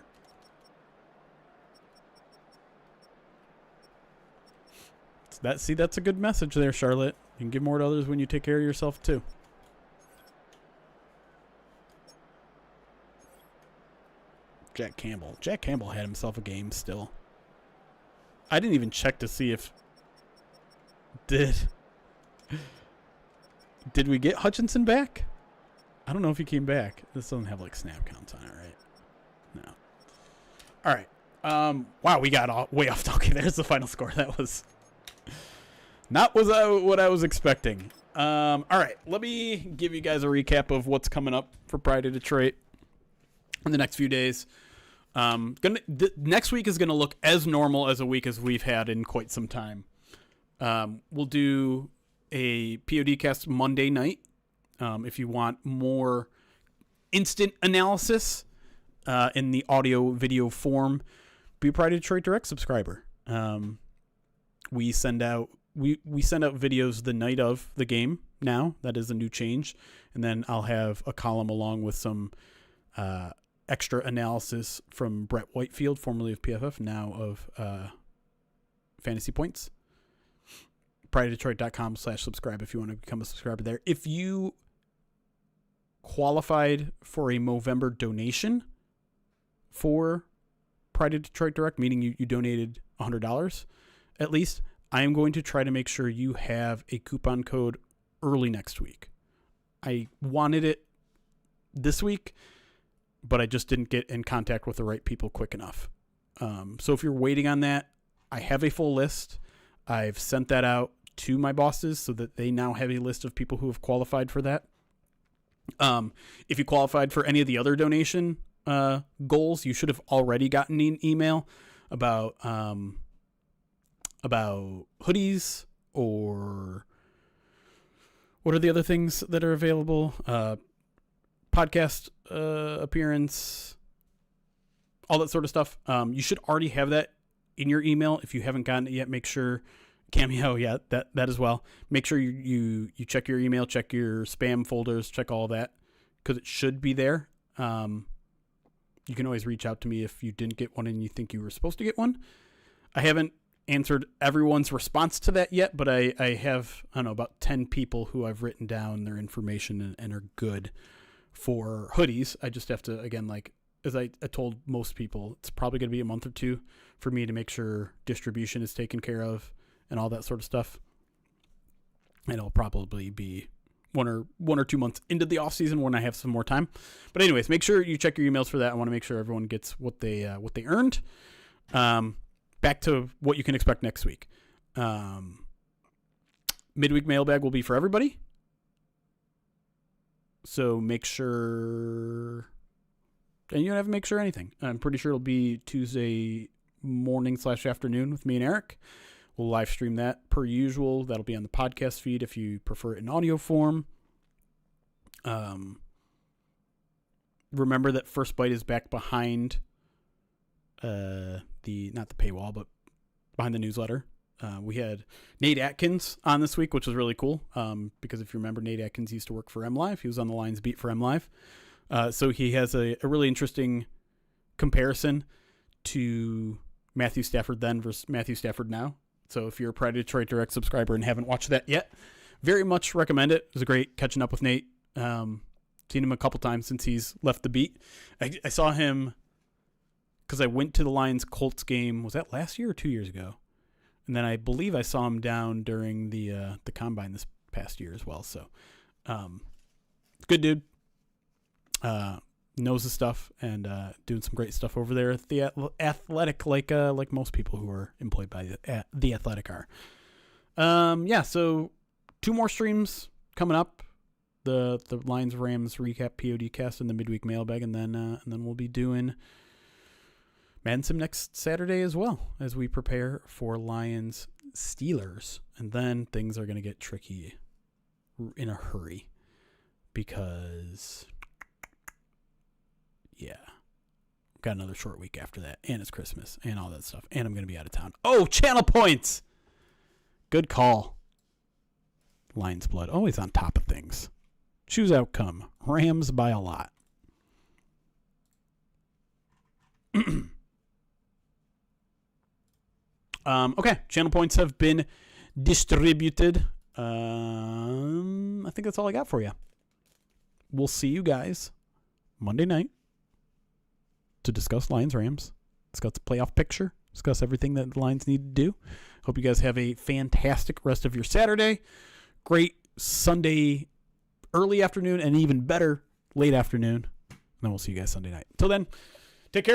That's a good message there, Charlotte. You can give more to others when you take care of yourself, too. Jack Campbell had himself a game still. I didn't even check to see if... Did we get Hutchinson back? I don't know if he came back. This doesn't have, like, snap counts on it, right? No. All right. Wow, we got way off. Okay, there's the final score. That was not what I was expecting. All right, let me give you guys a recap of what's coming up for Pride of Detroit in the next few days. Next week is going to look as normal as a week as we've had in quite some time. We'll do a PODcast Monday night. If you want more instant analysis in the audio video form, be a Pride of Detroit Direct subscriber. We send out videos the night of the game now. That is a new change. And then I'll have a column along with some extra analysis from Brett Whitefield, formerly of PFF, now of Fantasy Points. PrideOfDetroit.com/subscribe if you want to become a subscriber there. If you qualified for a Movember donation for Pride of Detroit Direct, meaning you donated $100 at least, I am going to try to make sure you have a coupon code early next week. I wanted it this week, but I just didn't get in contact with the right people quick enough. So if you're waiting on that, I have a full list. I've sent that out to my bosses so that they now have a list of people who have qualified for that. If you qualified for any of the other donation goals, you should have already gotten an email about hoodies, or what are the other things that are available? Podcast appearance, all that sort of stuff. You should already have that in your email. If you haven't gotten it yet, make sure Cameo, that as well. Make sure you check your email, check your spam folders, check all that, because it should be there. You can always reach out to me if you didn't get one and you think you were supposed to get one. I haven't answered everyone's response to that yet, but I have, I don't know, about 10 people who I've written down their information and are good for hoodies. I just have to, again, like, as I told most people, it's probably going to be a month or two for me to make sure distribution is taken care of and all that sort of stuff. And it'll probably be one or 2 months into the off season when I have some more time. But anyways, make sure you check your emails for that. I want to make sure everyone gets what they earned. Back to what you can expect next week. Midweek mailbag will be for everybody. So make sure, and you don't have to make sure anything. I'm pretty sure it'll be Tuesday morning/afternoon with me and Eric. We'll live stream that per usual. That'll be on the podcast feed if you prefer it in audio form. Remember that First Bite is back behind not the paywall, but behind the newsletter. We had Nate Atkins on this week, which was really cool. Because if you remember, Nate Atkins used to work for MLive. He was on the Lions beat for MLive. So he has a really interesting comparison to Matthew Stafford then versus Matthew Stafford now. So if you're a Pride of Detroit Direct subscriber and haven't watched that yet, very much recommend it. It was great catching up with Nate. Seen him a couple times since he's left the beat. I saw him because I went to the Lions-Colts game. Was that last year or 2 years ago? And then I believe I saw him down during the Combine this past year as well. So good dude. Knows his stuff and doing some great stuff over there at the Athletic, like most people who are employed by the Athletic are. So 2 more streams coming up. The Lions Rams recap PODcast and the midweek mailbag, and then we'll be doing Madden Sim next Saturday as well as we prepare for Lions Steelers, and then things are going to get tricky in a hurry because got another short week after that, and it's Christmas and all that stuff, and I'm going to be out of town. Oh, channel points! Good call. Lions blood, always on top of things. Choose outcome. Rams by a lot. Okay, channel points have been distributed. I think that's all I got for you. We'll see you guys Monday night to discuss Lions-Rams, discuss the playoff picture, discuss everything that the Lions need to do. Hope you guys have a fantastic rest of your Saturday. Great Sunday early afternoon and even better late afternoon. And then we'll see you guys Sunday night. Until then, take care.